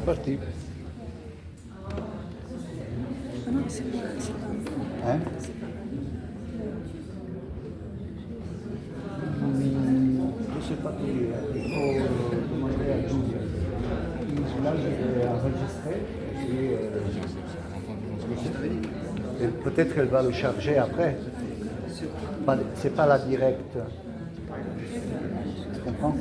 parti. Non, c'est pas. Hein? Je ne sais pas tout dire. Il faut demander à Julia. Là, je vais enregistrer. Et peut-être qu'elle va le charger après. C'est pas la directe. Tu comprends?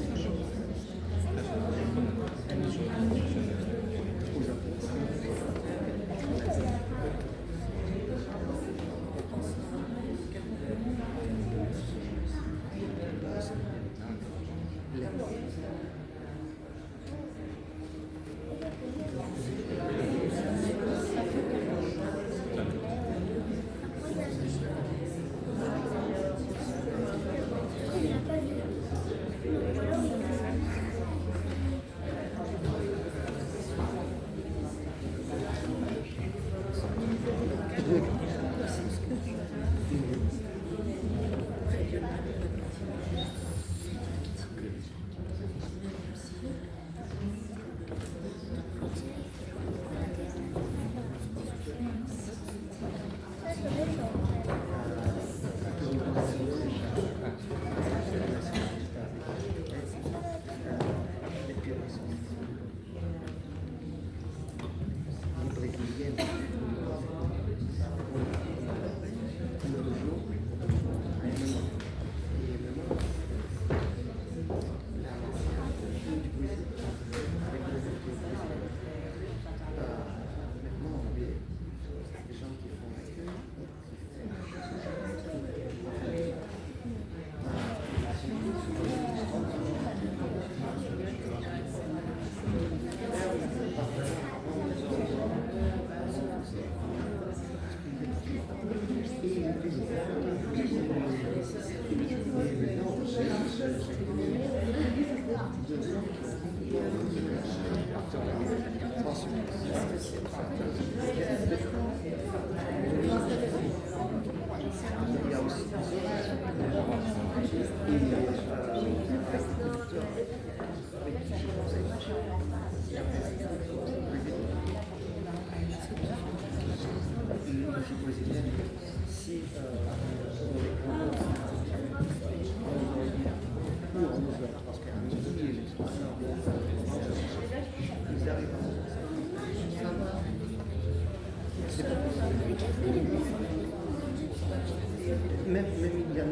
Même il y en a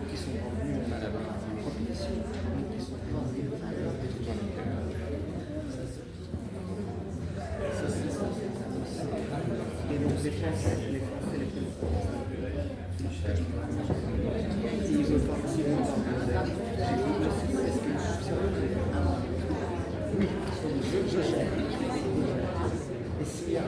qui sont revenus à la proposition, qui sont revenus à et donc les Français, les ils veulent participer oui, je sais. Et s'il y a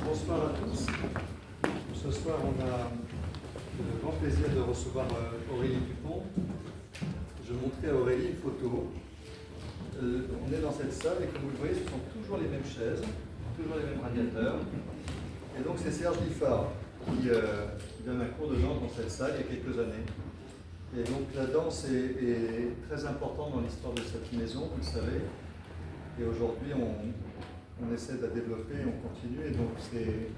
Bonsoir à tous. Ce soir, on a le grand plaisir de recevoir Aurélie Dupont. Je montrais à Aurélie une photo. On est dans cette salle et comme vous le voyez, ce sont toujours les mêmes chaises, toujours les mêmes radiateurs. Et donc c'est Serge Liffard qui donne un cours de danse dans cette salle il y a quelques années. Et donc la danse est très importante dans l'histoire de cette maison, vous le savez. Et aujourd'hui, on essaie de la développer, on continue. Et donc c'est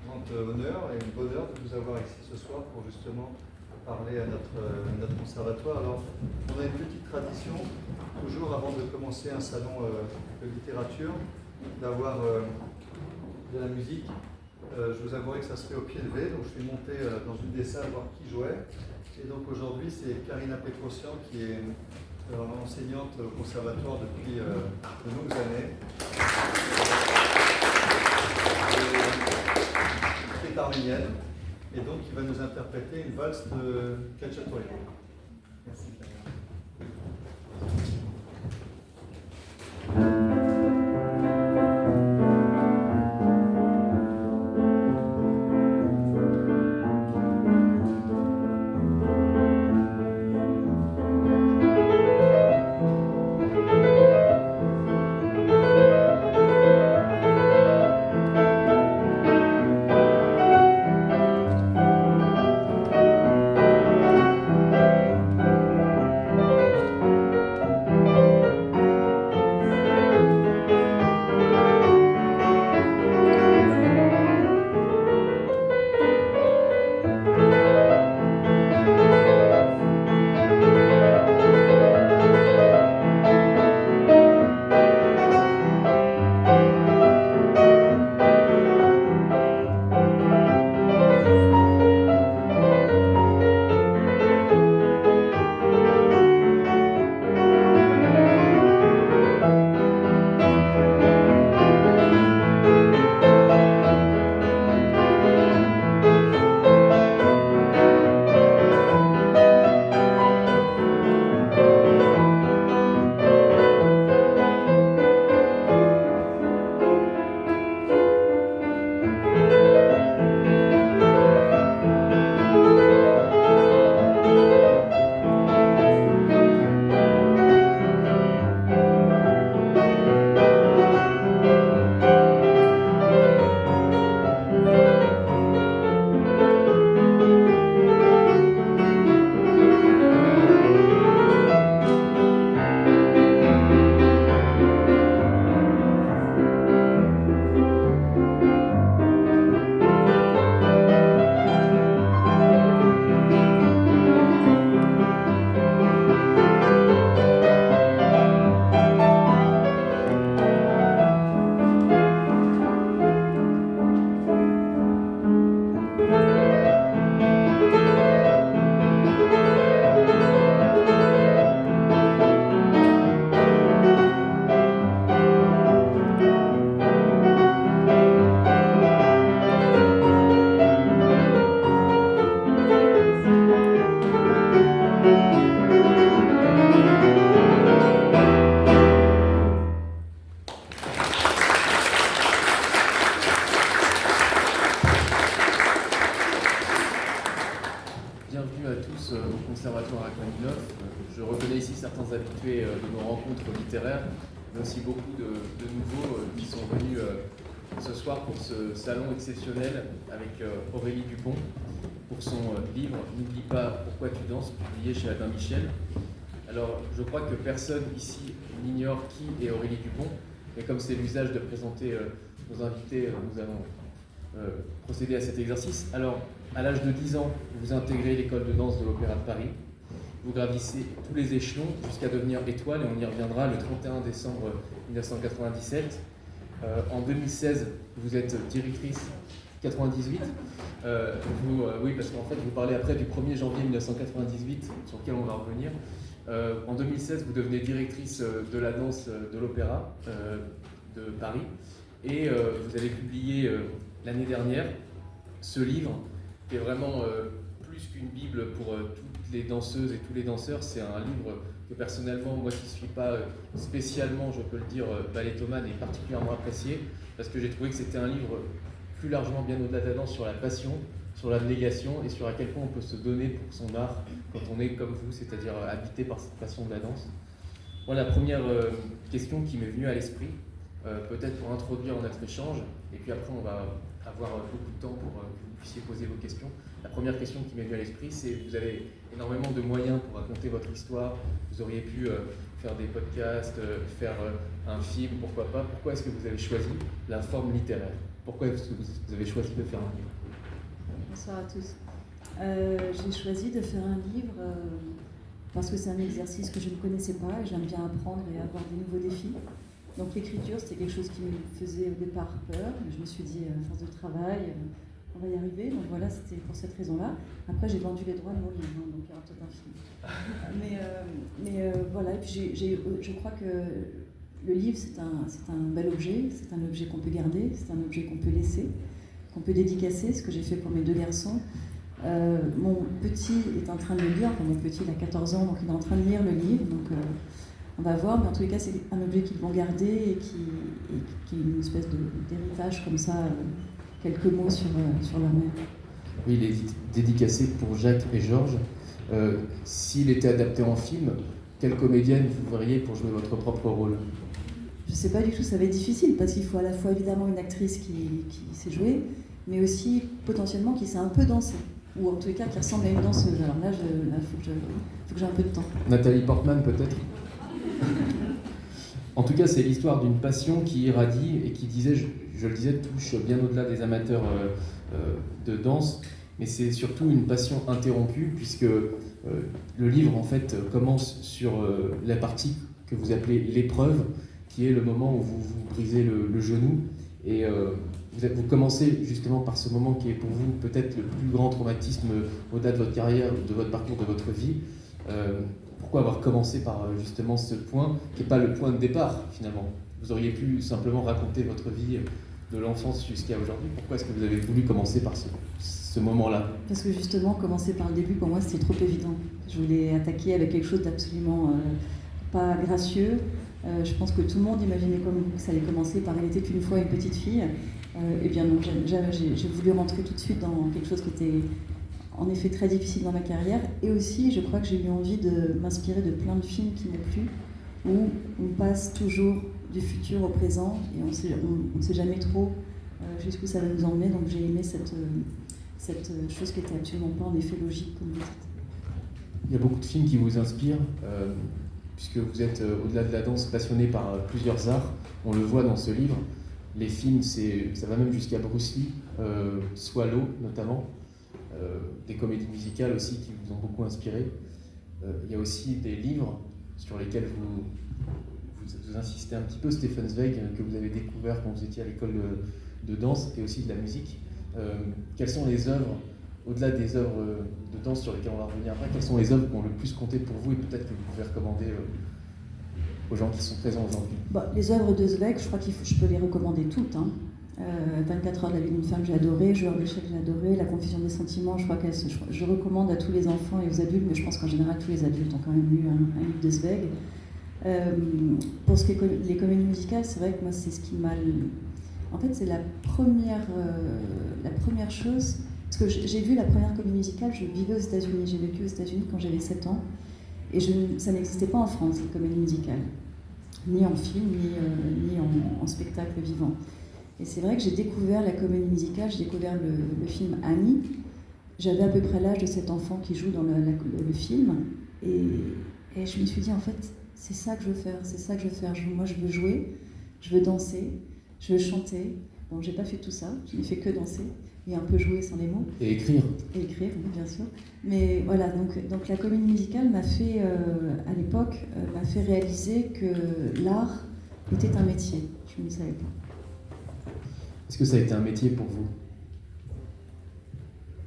un grand honneur et un bonheur de vous avoir ici ce soir pour justement parler à notre conservatoire. Alors, on a une petite tradition, toujours avant de commencer un salon de littérature, d'avoir de la musique. Je vous avouerai que ça se fait au pied levé, donc je suis monté dans une des salles voir qui jouait. Et donc aujourd'hui, c'est Karina Petrosian qui est enseignante au conservatoire depuis de longues années. Qui est arménienne. Et donc, il va nous interpréter une valse de Khachaturian. Merci. Conservatoire Rachmaninov. Je reconnais ici certains habitués de nos rencontres littéraires, mais aussi beaucoup de nouveaux qui sont venus ce soir pour ce salon exceptionnel avec Aurélie Dupont pour son livre « N'oublie pas pourquoi tu danses » publié chez Albin Michel. Alors, je crois que personne ici n'ignore qui est Aurélie Dupont, mais comme c'est l'usage de présenter nos invités, nous allons procéder à cet exercice. Alors, à l'âge de 10 ans, vous intégrez l'école de danse de l'Opéra de Paris. Vous gravissez tous les échelons jusqu'à devenir étoile, et on y reviendra le 31 décembre 1997. En 2016, vous êtes directrice 98. Oui, parce qu'en fait, vous parlez après du 1er janvier 1998, sur lequel on va revenir. En 2016, vous devenez directrice de la danse de l'Opéra de Paris. Et vous avez publié l'année dernière ce livre, qui est vraiment plus qu'une bible pour toutes les danseuses et tous les danseurs. C'est un livre que personnellement, moi qui ne suis pas spécialement, je peux le dire, ballettomane, est particulièrement apprécié, parce que j'ai trouvé que c'était un livre plus largement, bien au-delà de la danse, sur la passion, sur l'abnégation et sur à quel point on peut se donner pour son art quand on est comme vous, c'est-à-dire habité par cette passion de la danse. Moi, la première question qui m'est venue à l'esprit, peut-être pour introduire notre échange, et puis après on va avoir beaucoup de temps pour que vous puissiez poser vos questions. La première question qui m'est venue à l'esprit, c'est vous avez énormément de moyens pour raconter votre histoire, vous auriez pu faire des podcasts, faire un film, pourquoi pas. Pourquoi est-ce que vous avez choisi la forme littéraire? Pourquoi est-ce que vous avez choisi de faire un livre? Bonsoir à tous. J'ai choisi de faire un livre parce que c'est un exercice que je ne connaissais pas et j'aime bien apprendre et avoir des nouveaux défis. Donc l'écriture, c'était quelque chose qui me faisait au départ peur, mais je me suis dit, à force de travail, on va y arriver. Donc voilà, c'était pour cette raison-là. Après, j'ai vendu les droits de mon livre, hein, donc il y aura peut-être un film. Mais voilà, et puis je crois que le livre, c'est un bel objet, c'est un objet qu'on peut garder, c'est un objet qu'on peut laisser, qu'on peut dédicacer, ce que j'ai fait pour mes 2 garçons. Mon petit est en train de le lire, enfin mon petit il a 14 ans, donc il est en train de lire le livre, donc on va voir, mais en tous les cas c'est un objet qu'ils vont garder et qui est une espèce d'héritage comme ça, quelques mots sur leur mère. Oui, il est dédicacé pour Jacques et Georges. S'il était adapté en film, quelle comédienne vous verriez pour jouer votre propre rôle? Je ne sais pas du tout, ça va être difficile parce qu'il faut à la fois évidemment une actrice qui sait jouer, mais aussi potentiellement qui sait un peu danser, ou en tous les cas qui ressemble à une danseuse. Alors là, faut que j'ai un peu de temps. Nathalie Portman peut-être? En tout cas, c'est l'histoire d'une passion qui irradie et qui, je le disais, touche bien au-delà des amateurs de danse, mais c'est surtout une passion interrompue puisque le livre en fait commence sur la partie que vous appelez l'épreuve, qui est le moment où vous brisez le genou et vous commencez justement par ce moment qui est pour vous peut-être le plus grand traumatisme au-delà de votre carrière, de votre parcours, de votre vie. Pourquoi avoir commencé par justement ce point qui n'est pas le point de départ finalement? Vous auriez pu simplement raconter votre vie de l'enfance jusqu'à aujourd'hui. Pourquoi est-ce que vous avez voulu commencer par ce moment-là? Parce que justement, commencer par le début, pour moi, c'était trop évident. Je voulais attaquer avec quelque chose d'absolument pas gracieux. Je pense que tout le monde imaginait que ça allait commencer par « Elle était une fois une petite fille ». Eh bien non, j'ai voulu rentrer tout de suite dans quelque chose qui était en effet très difficile dans ma carrière. Et aussi, je crois que j'ai eu envie de m'inspirer de plein de films qui m'ont plu, où on passe toujours du futur au présent et on ne sait jamais trop jusqu'où ça va nous emmener. Donc j'ai aimé cette chose qui n'était absolument pas en effet logique, comme vous dites. Il y a beaucoup de films qui vous inspirent, puisque vous êtes, au-delà de la danse, passionné par plusieurs arts. On le voit dans ce livre. Les films, ça va même jusqu'à Bruce Lee, Swallow notamment, des comédies musicales aussi qui vous ont beaucoup inspiré. Il y a aussi des livres sur lesquels vous insistez un petit peu, Stefan Zweig, que vous avez découvert quand vous étiez à l'école de danse, et aussi de la musique. Quelles sont les œuvres, au-delà des œuvres de danse sur lesquelles on va revenir après, quelles sont les œuvres qui ont le plus compté pour vous et peut-être que vous pouvez recommander aux gens qui sont présents aujourd'hui? Les œuvres de Zweig, je crois je peux les recommander toutes. 24 heures de la vie d'une femme, j'ai adoré. Joueur d'échecs, j'ai adoré. La confusion des sentiments, je recommande à tous les enfants et aux adultes, mais je pense qu'en général, tous les adultes ont quand même lu un livre de Zweig. Pour ce qui est les comédies musicales, c'est vrai que moi, c'est ce qui m'a... En fait, c'est la première chose... Parce que j'ai vu la première comédie musicale, je vivais aux États-Unis. J'ai vécu aux États-Unis quand j'avais 7 ans. Et ça n'existait pas en France, les comédies musicales. Ni en film, ni en spectacle vivant. Et c'est vrai que j'ai découvert la comédie musicale, j'ai découvert le film Annie. J'avais à peu près l'âge de cet enfant qui joue dans le film. Et je me suis dit, en fait, c'est ça que je veux faire, c'est ça que je veux faire. Moi, je veux jouer, je veux danser, je veux chanter. Bon, j'ai pas fait tout ça, je n'ai fait que danser et un peu jouer sans les mots. Et écrire. Et écrire, oui, bien sûr. Mais voilà, donc la comédie musicale m'a fait, à l'époque, m'a fait réaliser que l'art était un métier. Je ne le savais pas. Est-ce que ça a été un métier pour vous?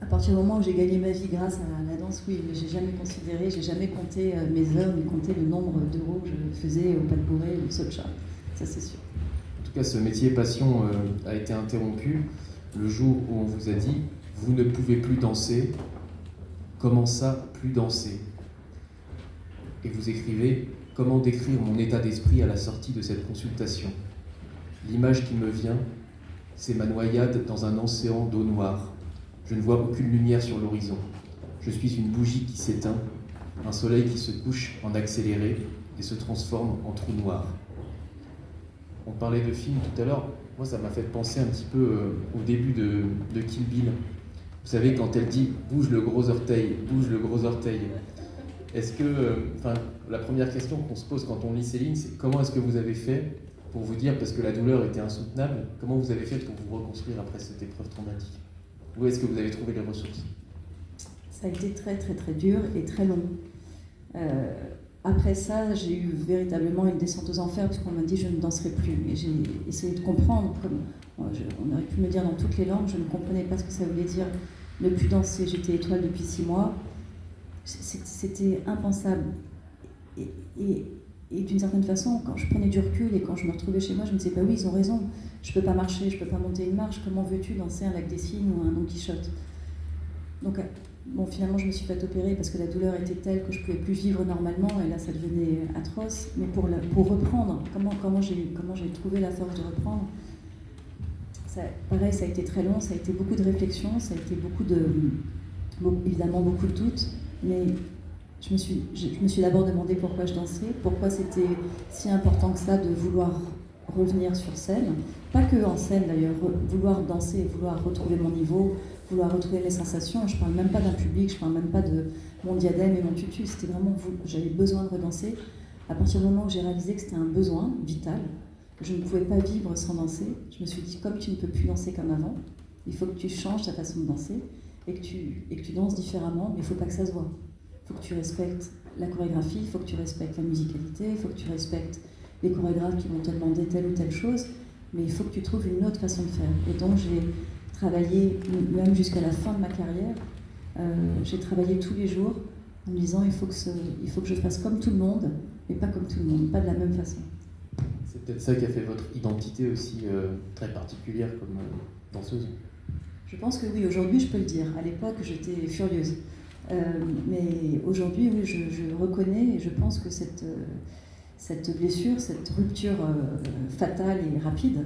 À partir du moment où j'ai gagné ma vie grâce à la danse, oui, mais j'ai jamais considéré, j'ai jamais compté mes heures, ni compté le nombre d'euros que je faisais au pas de bourré ou au socha. Ça, c'est sûr. En tout cas, ce métier passion a été interrompu le jour où on vous a dit « Vous ne pouvez plus danser. Comment ça, plus danser ?» Et vous écrivez « Comment décrire mon état d'esprit à la sortie de cette consultation? L'image qui me vient, c'est ma noyade dans un océan d'eau noire. Je ne vois aucune lumière sur l'horizon. Je suis une bougie qui s'éteint, un soleil qui se couche en accéléré et se transforme en trou noir. On parlait de film tout à l'heure. Moi, ça m'a fait penser un petit peu au début de Kill Bill. Vous savez, quand elle dit « bouge le gros orteil, bouge le gros orteil ». Est-ce que, la première question qu'on se pose quand on lit ces lignes, c'est comment est-ce que vous avez fait pour vous dire, parce que la douleur était insoutenable, comment vous avez fait pour vous reconstruire après cette épreuve traumatique? Où est-ce que vous avez trouvé les ressources? Ça a été très très très dur et très long. Après ça, j'ai eu véritablement une descente aux enfers parce qu'on m'a dit je ne danserai plus. Et j'ai essayé de comprendre, comme on aurait pu me dire dans toutes les langues, je ne comprenais pas ce que ça voulait dire ne plus danser. J'étais étoile depuis 6 mois. C'était impensable. Et d'une certaine façon, quand je prenais du recul et quand je me retrouvais chez moi, je me disais, bah oui, ils ont raison, je peux pas marcher, je peux pas monter une marche, comment veux-tu danser un Lac des Cygnes ou un Don Quichotte? Donc, bon, finalement, je me suis fait opérer parce que la douleur était telle que je pouvais plus vivre normalement, et là, ça devenait atroce. Mais pour reprendre, comment j'ai trouvé la force de reprendre, pareil, ça a été très long, ça a été beaucoup de réflexion, ça a été évidemment beaucoup de doutes, mais je me suis d'abord demandé pourquoi je dansais, pourquoi c'était si important que ça de vouloir revenir sur scène, pas que en scène d'ailleurs, vouloir danser, vouloir retrouver mon niveau, vouloir retrouver mes sensations. Je parle même pas d'un public, je parle même pas de mon diadème et mon tutu, c'était vraiment, j'avais besoin de redanser. À partir du moment où j'ai réalisé que c'était un besoin vital, que je ne pouvais pas vivre sans danser, je me suis dit, comme tu ne peux plus danser comme avant, il faut que tu changes ta façon de danser et que tu danses différemment, mais il ne faut pas que ça se voit. Il faut que tu respectes la chorégraphie, il faut que tu respectes la musicalité, il faut que tu respectes les chorégraphes qui vont te demander telle ou telle chose, mais il faut que tu trouves une autre façon de faire. Et donc j'ai travaillé, même jusqu'à la fin de ma carrière, j'ai travaillé tous les jours en me disant il faut que je fasse comme tout le monde, mais pas comme tout le monde, pas de la même façon. C'est peut-être ça qui a fait votre identité aussi très particulière comme danseuse. Je pense que oui, aujourd'hui je peux le dire. À l'époque j'étais furieuse. Mais aujourd'hui, oui, je reconnais et je pense que cette blessure, cette rupture fatale et rapide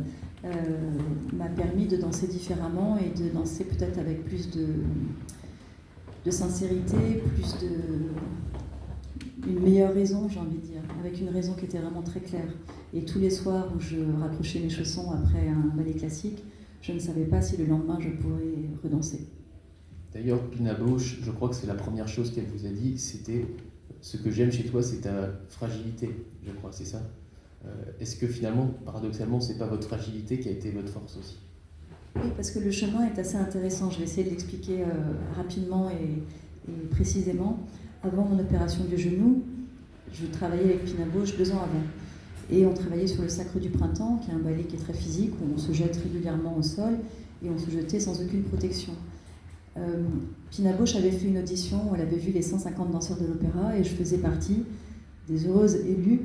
m'a permis de danser différemment et de danser peut-être avec plus de sincérité, une meilleure raison, j'ai envie de dire, avec une raison qui était vraiment très claire. Et tous les soirs où je raccrochais mes chaussons après un ballet classique, je ne savais pas si le lendemain je pourrais redanser. D'ailleurs, Pina Bausch, je crois que c'est la première chose qu'elle vous a dit, c'était ce que j'aime chez toi, c'est ta fragilité, je crois, c'est ça. Est-ce que finalement, paradoxalement, c'est pas votre fragilité qui a été votre force aussi? Oui, parce que le chemin est assez intéressant. Je vais essayer de l'expliquer rapidement et précisément. Avant mon opération du genou, je travaillais avec Pina Bausch 2 ans avant. Et on travaillait sur le Sacre du Printemps, qui est un ballet qui est très physique, où on se jette régulièrement au sol et on se jetait sans aucune protection. Pina Bausch avait fait une audition où elle avait vu les 150 danseurs de l'opéra et je faisais partie des heureuses élues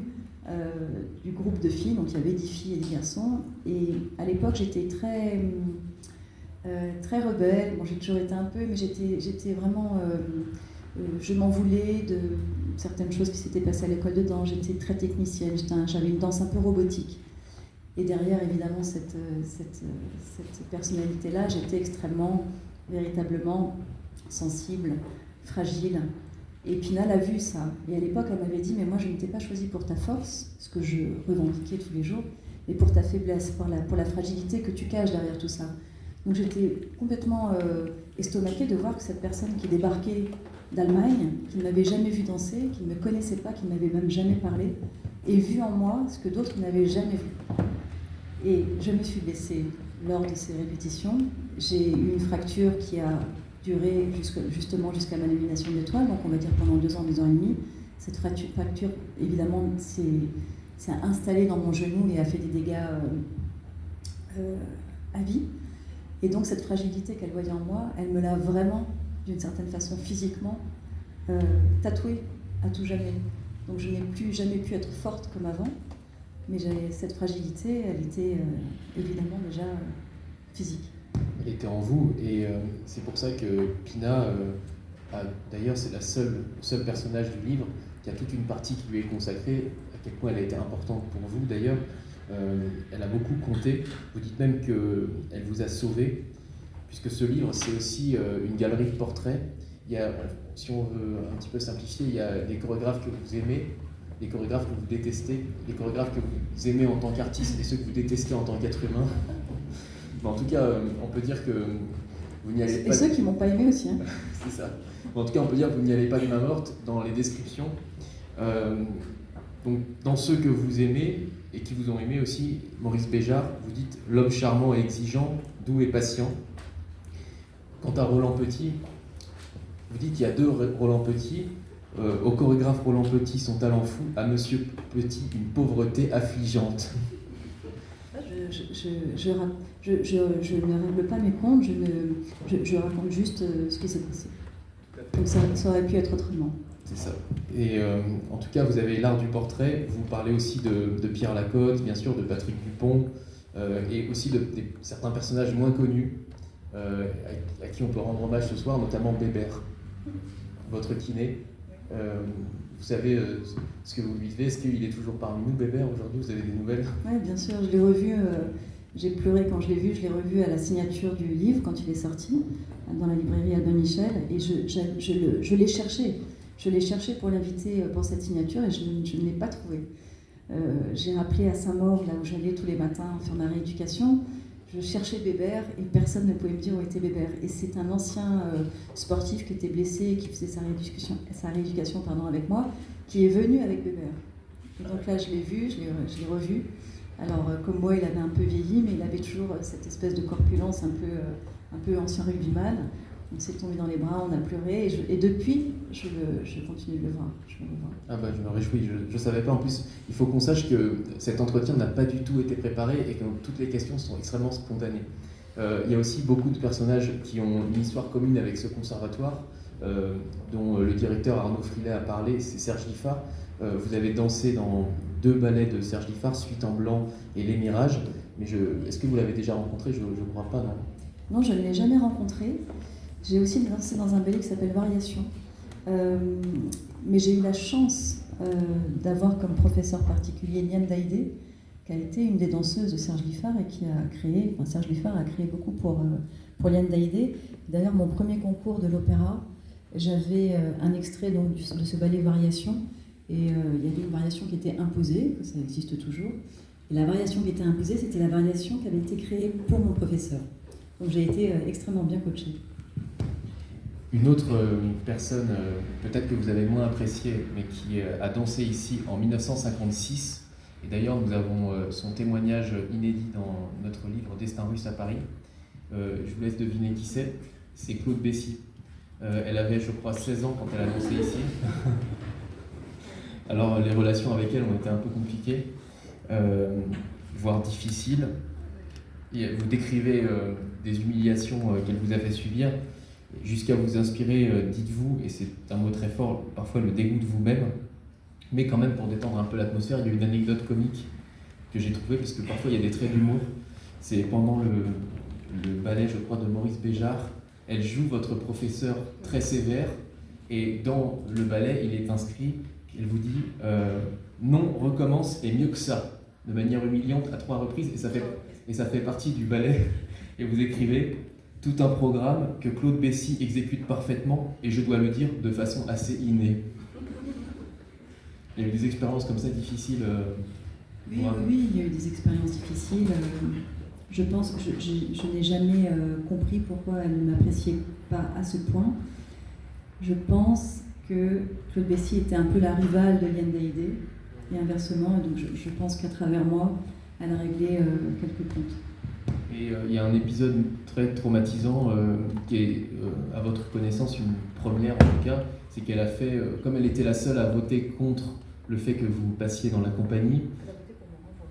du groupe de filles, donc il y avait 10 filles et 10 garçons. Et à l'époque j'étais très rebelle, bon, j'ai toujours été un peu, mais j'étais vraiment... je m'en voulais de certaines choses qui s'étaient passées à l'école de danse, j'étais très technicienne, j'avais une danse un peu robotique. Et derrière évidemment cette personnalité-là, j'étais extrêmement... véritablement sensible, fragile. Et Pina l'a vu ça. Et à l'époque, elle m'avait dit, mais moi je ne t'ai pas choisi pour ta force, ce que je revendiquais tous les jours, mais pour ta faiblesse, pour la fragilité que tu caches derrière tout ça. Donc j'étais complètement estomaquée de voir que cette personne qui débarquait d'Allemagne, qui ne m'avait jamais vu danser, qui ne me connaissait pas, qui ne m'avait même jamais parlé, ait vu en moi ce que d'autres n'avaient jamais vu. Et je me suis blessée lors de ces répétitions. J'ai eu une fracture qui a duré justement jusqu'à ma nomination d'étoile, donc on va dire pendant 2 ans, 2 ans et demi. Cette fracture, évidemment, s'est installée dans mon genou et a fait des dégâts à vie. Et donc cette fragilité qu'elle voyait en moi, elle me l'a vraiment, d'une certaine façon, physiquement, tatouée à tout jamais. Donc je n'ai plus jamais pu être forte comme avant, mais cette fragilité, elle était évidemment déjà physique. Elle était en vous, et c'est pour ça que Pina, d'ailleurs c'est le seul personnage du livre qui a toute une partie qui lui est consacrée, à quel point elle a été importante pour vous d'ailleurs. Elle a beaucoup compté, vous dites même qu'elle vous a sauvé. puisque ce livre, c'est aussi une galerie de portraits. Il y a, si on veut un petit peu simplifier, il y a les chorégraphes que vous aimez, les chorégraphes que vous détestez, les chorégraphes que vous aimez en tant qu'artiste et ceux que vous détestez en tant qu'être humain. Mais en tout cas, on peut dire que vous n'y allez pas... Et ceux qui m'ont pas aimé aussi. Hein. C'est ça. Mais en tout cas, on peut dire que vous n'y allez pas de main morte dans les descriptions. Donc, dans ceux que vous aimez et qui vous ont aimé aussi, Maurice Béjart, vous dites « l'homme charmant et exigeant, doux et patient ». Quant à Roland Petit, vous dites qu'il y a deux Roland Petit. Au chorégraphe Roland Petit, son talent fou, à Monsieur Petit, une pauvreté affligeante. Je ne règle pas mes comptes, je raconte juste ce qui s'est passé. Donc ça aurait pu être autrement. C'est ça. Et en tout cas, vous avez l'art du portrait, vous parlez aussi de Pierre Lacotte, bien sûr, de Patrick Dupont, et aussi de certains personnages moins connus, à qui on peut rendre hommage ce soir, notamment Bébert, votre kiné. Vous savez ce que vous lui devez. Est-ce qu'il est toujours parmi nous, Bébert, aujourd'hui? Vous avez des nouvelles? Oui, bien sûr, je l'ai revu, j'ai pleuré quand je l'ai vu, je l'ai revu à la signature du livre, quand il est sorti, dans la librairie Albin Michel, et je l'ai cherché. Je l'ai cherché pour l'inviter pour cette signature, et je ne l'ai pas trouvé. J'ai rappelé à Saint-Maur, là où j'allais tous les matins faire ma rééducation, je cherchais Bébert et personne ne pouvait me dire où était Bébert. Et c'est un ancien sportif qui était blessé et qui faisait sa rééducation avec moi, qui est venu avec Bébert. Et donc là, je l'ai vu, je l'ai revu. Alors, comme moi, il avait un peu vieilli, mais il avait toujours cette espèce de corpulence un peu ancien rugbyman. On s'est tombé dans les bras, on a pleuré, et depuis, je continue de le voir. Je vais le voir. Ah bah, je me réjouis, je ne savais pas. En plus, il faut qu'on sache que cet entretien n'a pas du tout été préparé et que toutes les questions sont extrêmement spontanées. Il y a aussi beaucoup de personnages qui ont une histoire commune avec ce conservatoire, dont le directeur Arnaud Frilet a parlé, c'est Serge Liffard. Vous avez dansé dans 2 ballets de Serge Liffard, Suite en blanc et Les Mirages. Mais est-ce que vous l'avez déjà rencontré? Je ne crois pas, non? Non, je ne l'ai jamais rencontré. J'ai aussi dansé dans un ballet qui s'appelle Variation. Mais j'ai eu la chance d'avoir comme professeur particulier Liane Daïdé, qui a été une des danseuses de Serge Liffard et qui a créé, Serge Liffard a créé beaucoup pour Liane Daïdé. D'ailleurs, mon premier concours de l'opéra, j'avais un extrait donc, de ce ballet Variation, et il y avait une variation qui était imposée, ça existe toujours. Et la variation qui était imposée, c'était la variation qui avait été créée pour mon professeur. Donc j'ai été extrêmement bien coachée. Une autre personne, peut-être que vous avez moins appréciée, mais qui a dansé ici en 1956, et d'ailleurs nous avons son témoignage inédit dans notre livre Destin russe à Paris. Je vous laisse deviner qui c'est Claude Bessy. Elle avait, je crois, 16 ans quand elle a dansé ici. Alors les relations avec elle ont été un peu compliquées, voire difficiles. Et vous décrivez des humiliations qu'elle vous a fait subir, jusqu'à vous inspirer, dites-vous, et c'est un mot très fort, parfois le dégoût de vous-même, mais quand même pour détendre un peu l'atmosphère, il y a une anecdote comique que j'ai trouvée, parce que parfois il y a des traits d'humour. C'est pendant le ballet, je crois, de Maurice Béjart, elle joue votre professeur très sévère, et dans le ballet, il est inscrit, elle vous dit non, recommence et mieux que ça, de manière humiliante à 3 reprises, et ça fait partie du ballet, et vous écrivez tout un programme que Claude Bessy exécute parfaitement, et je dois le dire, de façon assez innée. Il y a eu des expériences comme ça difficiles. Oui, il y a eu des expériences difficiles. Je pense que je n'ai jamais compris pourquoi elle ne m'appréciait pas à ce point. Je pense que Claude Bessy était un peu la rivale de Liane Daïdé, et inversement, et donc je pense qu'à travers moi, elle a réglé quelques comptes. Et il y a un épisode très traumatisant qui est, à votre connaissance, une première en tout cas, c'est qu'elle a fait, comme elle était la seule à voter contre le fait que vous passiez dans la compagnie,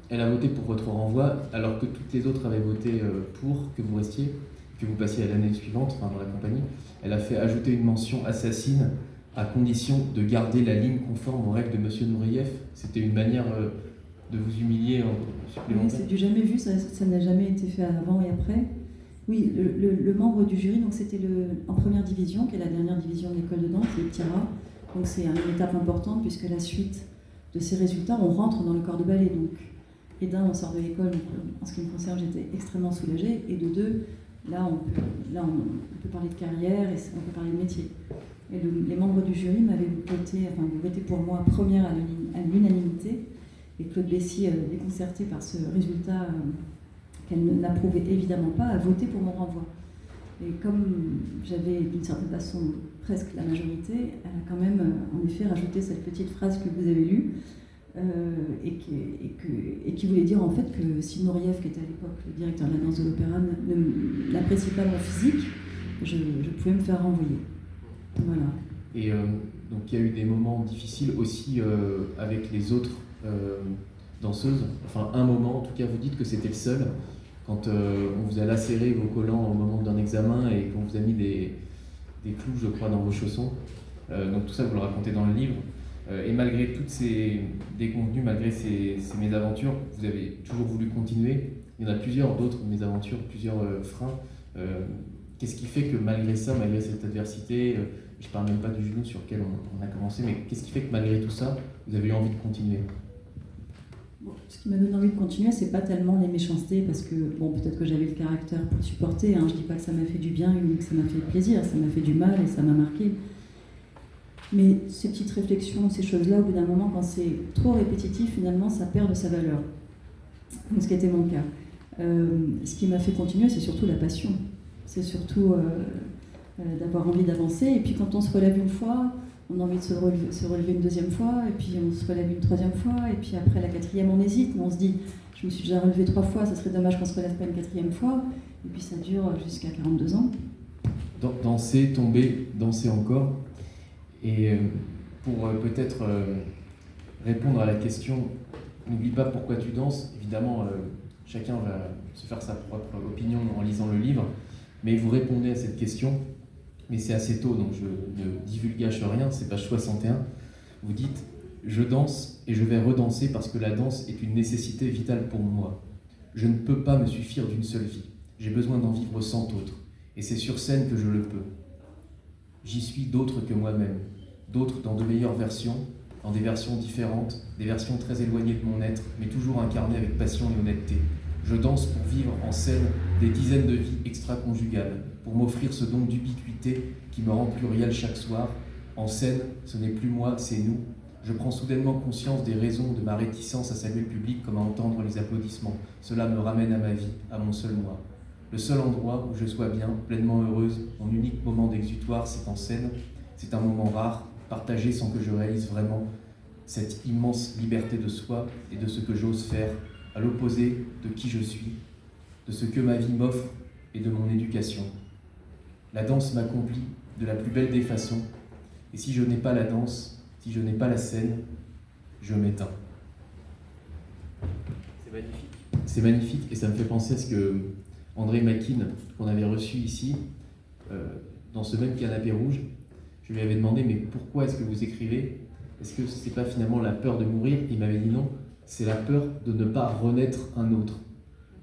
elle a voté pour votre renvoi, alors que toutes les autres avaient voté pour que vous restiez, que vous passiez à l'année suivante, enfin dans la compagnie. Elle a fait ajouter une mention assassine à condition de garder la ligne conforme aux règles de Monsieur Nourieff. C'était une manière de vous humilier supplémentaire. C'est du jamais vu, ça n'a jamais été fait avant et après. Oui, le membre du jury, donc c'était en première division, qui est la dernière division de l'école de danse, les petits rats. Donc c'est une étape importante puisque la suite de ces résultats, on rentre dans le corps de ballet. Donc, et d'un, on sort de l'école, donc, en ce qui me concerne, j'étais extrêmement soulagée. Et de deux, Là, on peut parler de carrière et on peut parler de métier. Et les membres du jury m'avaient voté pour moi première à l'unanimité. Et Claude Bessy, déconcertée par ce résultat qu'elle n'approuvait évidemment pas, a voté pour mon renvoi. Et comme j'avais d'une certaine façon presque la majorité, elle a quand même en effet rajouté cette petite phrase que vous avez lue et qui voulait dire en fait que si Nourieff, qui était à l'époque le directeur de la danse de l'opéra, n'apprécie pas mon physique, je pouvais me faire renvoyer. Voilà. Et donc il y a eu des moments difficiles aussi avec les autres danseuses. Enfin un moment, en tout cas vous dites que c'était le seul, quand on vous a lacéré vos collants au moment d'un examen et qu'on vous a mis des clous, je crois, dans vos chaussons. Donc tout ça, vous le racontez dans le livre. Et malgré toutes ces déconvenues, malgré ces mésaventures, vous avez toujours voulu continuer. Il y en a plusieurs d'autres mésaventures, plusieurs freins. Qu'est-ce qui fait que malgré ça, malgré cette adversité, je ne parle même pas du genou sur lequel on a commencé, mais qu'est-ce qui fait que malgré tout ça, vous avez eu envie de continuer ? Bon, ce qui m'a donné envie de continuer, c'est pas tellement les méchancetés, parce que bon, peut-être que j'avais le caractère pour le supporter. Hein, je dis pas que ça m'a fait du bien, ni que ça m'a fait plaisir, ça m'a fait du mal et ça m'a marqué. Mais ces petites réflexions, ces choses-là, au bout d'un moment, quand c'est trop répétitif, finalement, ça perd de sa valeur. Ce qui était mon cas. Ce qui m'a fait continuer, c'est surtout la passion. C'est surtout d'avoir envie d'avancer. Et puis quand on se relève une fois, on a envie de se relever une deuxième fois, et puis on se relève une troisième fois, et puis après la quatrième, on hésite, mais on se dit, je me suis déjà relevé 3 fois, ça serait dommage qu'on se relève pas une 4e fois, et puis ça dure jusqu'à 42 ans. Danser, tomber, danser encore. Et pour peut-être répondre à la question, n'oublie pas pourquoi tu danses, évidemment, chacun va se faire sa propre opinion en lisant le livre, mais vous répondez à cette question, mais c'est assez tôt, donc je ne divulgage rien, c'est page 61. Vous dites « Je danse et je vais redanser parce que la danse est une nécessité vitale pour moi. Je ne peux pas me suffire d'une seule vie. J'ai besoin d'en vivre 100 autres. Et c'est sur scène que je le peux. J'y suis d'autres que moi-même, d'autres dans de meilleures versions, dans des versions différentes, des versions très éloignées de mon être, mais toujours incarnées avec passion et honnêteté. Je danse pour vivre en scène des dizaines de vies extra-conjugales, pour m'offrir ce don d'ubiquité qui me rend pluriel chaque soir. En scène, ce n'est plus moi, c'est nous. Je prends soudainement conscience des raisons de ma réticence à saluer le public comme à entendre les applaudissements. Cela me ramène à ma vie, à mon seul moi. Le seul endroit où je sois bien, pleinement heureuse, mon unique moment d'exutoire, c'est en scène. C'est un moment rare, partagé sans que je réalise vraiment cette immense liberté de soi et de ce que j'ose faire, à l'opposé de qui je suis, de ce que ma vie m'offre et de mon éducation. La danse m'accomplit de la plus belle des façons, et si je n'ai pas la danse, si je n'ai pas la scène, je m'éteins. C'est magnifique. C'est magnifique, et ça me fait penser à ce que André Makin, qu'on avait reçu ici, dans ce même canapé rouge, je lui avais demandé « Mais pourquoi est-ce que vous écrivez ? Est-ce que ce n'est pas finalement la peur de mourir ?» Il m'avait dit « Non, c'est la peur de ne pas renaître un autre,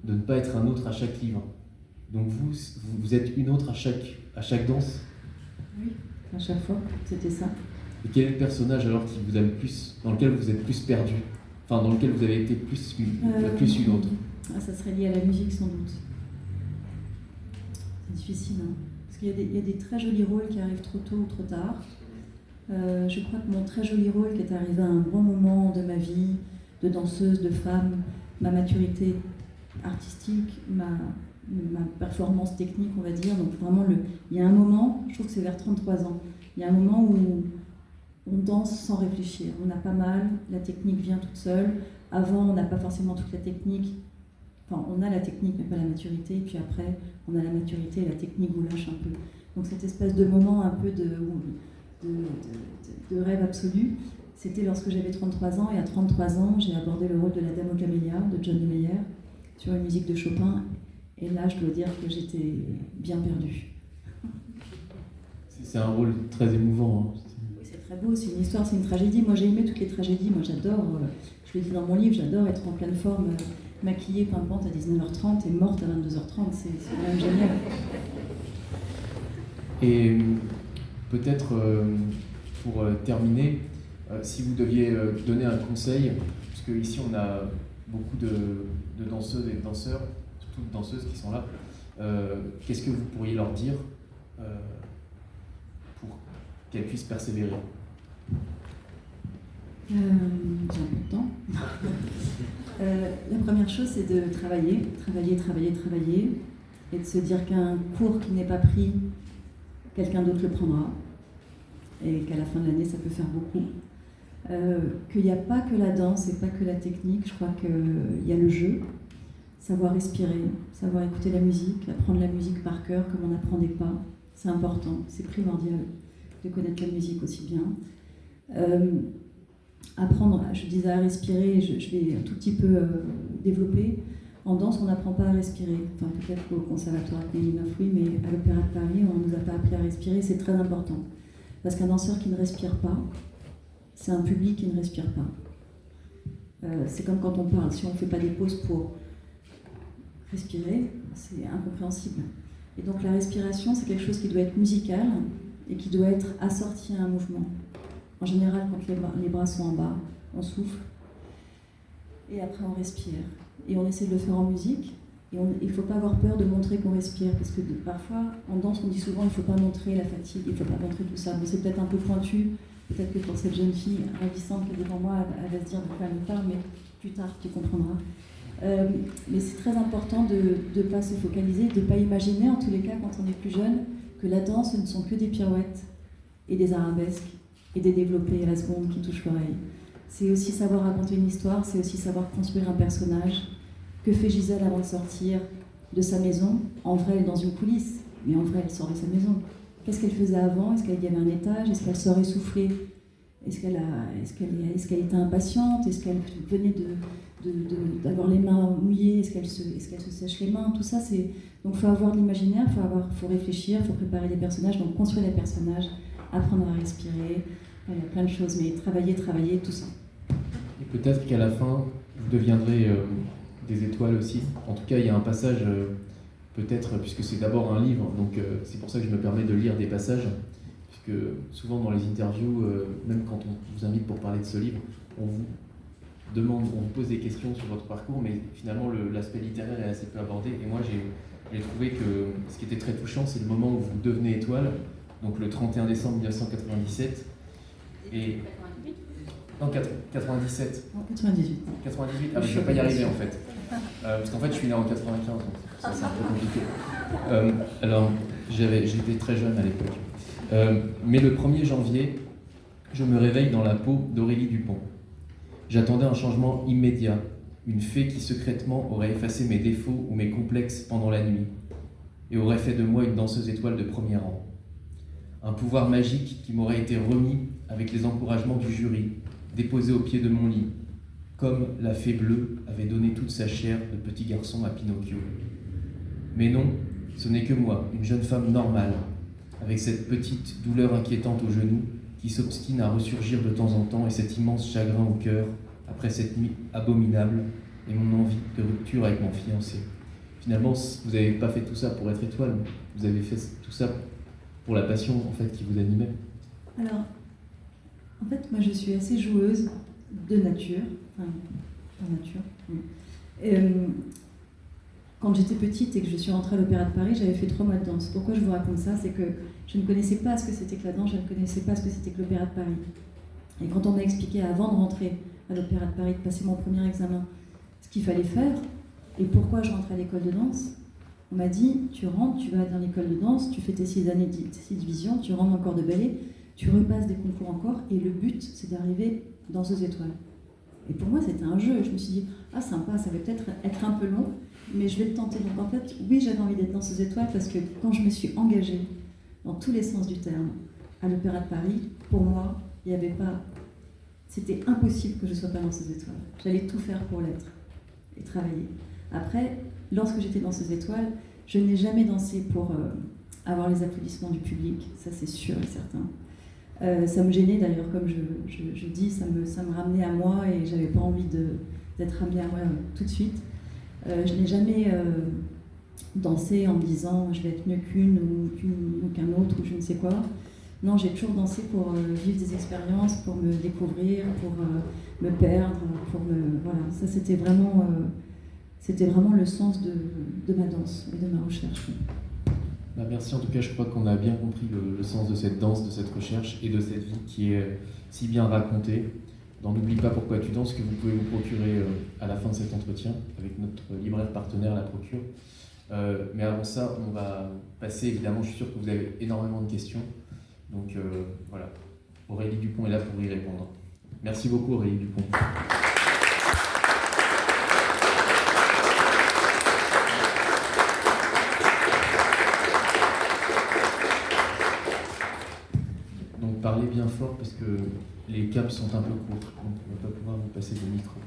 de ne pas être un autre à chaque livre. » Donc vous êtes une autre à chaque danse ? Oui, à chaque fois, c'était ça. Et quel est le personnage alors qui vous a dans lequel vous êtes plus perdu ? Enfin, dans lequel vous avez été plus une autre ? Ça serait lié à la musique sans doute. C'est difficile, hein, parce qu'il y a des très jolis rôles qui arrivent trop tôt ou trop tard. Je crois que mon très joli rôle qui est arrivé à un bon moment de ma vie, de danseuse, de femme, ma maturité artistique, ma performance technique, on va dire. Donc vraiment, il y a un moment, je trouve que c'est vers 33 ans, il y a un moment où on danse sans réfléchir. On a pas mal, la technique vient toute seule. Avant, on n'a pas forcément toute la technique. Enfin, on a la technique, mais pas la maturité. Et puis après, on a la maturité et la technique vous lâche un peu. Donc cette espèce de moment un peu de rêve absolu, c'était lorsque j'avais 33 ans. Et à 33 ans, j'ai abordé le rôle de la Dame aux camélias de John Mayer sur une musique de Chopin. Et là, je dois dire que j'étais bien perdue. C'est un rôle très émouvant. Hein. Oui, c'est très beau, c'est une histoire, c'est une tragédie. Moi, j'ai aimé toutes les tragédies. Moi, j'adore, je le dis dans mon livre, j'adore être en pleine forme, maquillée, pimpante à 19h30 et morte à 22h30. C'est quand même génial. Et peut-être, pour terminer, si vous deviez donner un conseil, parce qu'ici, on a beaucoup de danseuses et de danseurs, surtout de danseuses qui sont là, qu'est-ce que vous pourriez leur dire pour qu'elles puissent persévérer? J'ai un peu de temps. La première chose, c'est de travailler, et de se dire qu'un cours qui n'est pas pris, quelqu'un d'autre le prendra, et qu'à la fin de l'année, ça peut faire beaucoup. Qu'il n'y a pas que la danse et pas que la technique, je crois qu'il y a le jeu, savoir respirer, savoir écouter la musique, apprendre la musique par cœur comme on n'apprend des pas, c'est important, c'est primordial de connaître la musique aussi bien. Apprendre, je disais à respirer, je vais un tout petit peu développer. En danse, on n'apprend pas à respirer. Enfin, peut-être qu'au conservatoire Klininoff, oui, mais à l'Opéra de Paris, on ne nous a pas appris à respirer. C'est très important. Parce qu'un danseur qui ne respire pas, c'est un public qui ne respire pas. C'est comme quand on parle. Si on ne fait pas des pauses pour respirer, c'est incompréhensible. Et donc la respiration, c'est quelque chose qui doit être musical et qui doit être assorti à un mouvement. En général, quand les bras sont en bas, on souffle. Et après, on respire. Et on essaie de le faire en musique. Et il ne faut pas avoir peur de montrer qu'on respire. Parce que parfois, en danse, on dit souvent qu'il ne faut pas montrer la fatigue, il ne faut pas montrer tout ça. Bon, c'est peut-être un peu pointu. Peut-être que pour cette jeune fille ravissante qui est devant moi, elle va se dire de quoi elle me parle, mais plus tard, tu comprendras. Mais c'est très important de ne pas se focaliser, de ne pas imaginer, en tous les cas, quand on est plus jeune, que la danse, ce ne sont que des pirouettes et des arabesques et des développés à la seconde qui touchent l'oreille. C'est aussi savoir raconter une histoire, c'est aussi savoir construire un personnage. Que fait Gisèle avant de sortir de sa maison? En vrai, elle est dans une coulisse, mais en vrai, elle sort de sa maison. Qu'est-ce qu'elle faisait avant? Est-ce qu'elle y avait un étage? Est-ce qu'elle sort essoufflée? Est-ce qu'elle était impatiente? Est-ce qu'elle venait d'avoir les mains mouillées? Est-ce qu'elle se sèche les mains? Tout ça, c'est... Donc il faut avoir de l'imaginaire, il faut réfléchir, il faut préparer les personnages, donc construire les personnages, apprendre à respirer, il y a plein de choses, mais travailler, tout ça. Et peut-être qu'à la fin, vous deviendrez des étoiles aussi. En tout cas, il y a un passage, peut-être, puisque c'est d'abord un livre, donc c'est pour ça que je me permets de lire des passages, puisque souvent dans les interviews, même quand on vous invite pour parler de ce livre, on vous demande, on vous pose des questions sur votre parcours, mais finalement l'aspect littéraire est assez peu abordé. Et moi, j'ai trouvé que ce qui était très touchant, c'est le moment où vous devenez étoile, donc le 31 décembre 1997. Et... Non, 97. En 98. 98, ah, mais je ne vais pas y arriver en fait. Parce qu'en fait, je suis né en 95, donc ça c'est un peu compliqué. Alors, j'étais très jeune à l'époque. Mais le 1er janvier, je me réveille dans la peau d'Aurélie Dupont. J'attendais un changement immédiat, une fée qui secrètement aurait effacé mes défauts ou mes complexes pendant la nuit, et aurait fait de moi une danseuse étoile de premier rang. Un pouvoir magique qui m'aurait été remis avec les encouragements du jury, déposé au pied de mon lit, comme la fée bleue avait donné toute sa chair de petit garçon à Pinocchio. Mais non, ce n'est que moi, une jeune femme normale, avec cette petite douleur inquiétante au genou, qui s'obstine à ressurgir de temps en temps, et cet immense chagrin au cœur, après cette nuit abominable, et mon envie de rupture avec mon fiancé. Finalement, vous n'avez pas fait tout ça pour être étoile, vous avez fait tout ça pour la passion en fait, qui vous animait. Alors, en fait, moi je suis assez joueuse de nature, quand j'étais petite et que je suis rentrée à l'Opéra de Paris, j'avais fait 3 mois de danse. Pourquoi je vous raconte ça? C'est que je ne connaissais pas ce que c'était que la danse, je ne connaissais pas ce que c'était que l'Opéra de Paris. Et quand on m'a expliqué avant de rentrer à l'Opéra de Paris, de passer mon premier examen, ce qu'il fallait faire et pourquoi je rentrais à l'école de danse, on m'a dit, tu rentres, tu vas dans l'école de danse, tu fais tes 6 années de 6 divisions, tu rentres en corps de ballet, tu repasses des concours encore, et le but, c'est d'arriver danseuse étoile. Et pour moi, c'était un jeu. Je me suis dit, ah sympa, ça va peut-être être un peu long, mais je vais le tenter. Donc en fait, oui, j'avais envie d'être danseuse étoile parce que quand je me suis engagée, dans tous les sens du terme, à l'Opéra de Paris, pour moi, il n'y avait pas... C'était impossible que je ne sois pas danseuse étoile. J'allais tout faire pour l'être et travailler. Après, lorsque j'étais danseuse étoile, je n'ai jamais dansé pour avoir les applaudissements du public, ça c'est sûr et certain. Ça me gênait d'ailleurs, comme je dis, ça me ramenait à moi et j'avais pas envie d'être ramenée à moi tout de suite. Je n'ai jamais dansé en me disant je vais être mieux qu'une ou qu'un autre ou je ne sais quoi. Non, j'ai toujours dansé pour vivre des expériences, pour me découvrir, pour me perdre, voilà. Ça c'était vraiment c'était vraiment le sens de ma danse et de ma recherche. Bah, merci, en tout cas, je crois qu'on a bien compris le sens de cette danse, de cette recherche et de cette vie qui est si bien racontée. Dans N'oublie pas pourquoi tu danses, que vous pouvez vous procurer à la fin de cet entretien avec notre libraire partenaire, La Procure. Mais avant ça, on va passer, évidemment, je suis sûr que vous avez énormément de questions. Donc voilà, Aurélie Dupont est là pour y répondre. Merci beaucoup, Aurélie Dupont. Donc parlez bien fort parce que les câbles sont un peu courts, donc on ne va pas pouvoir vous passer de micro.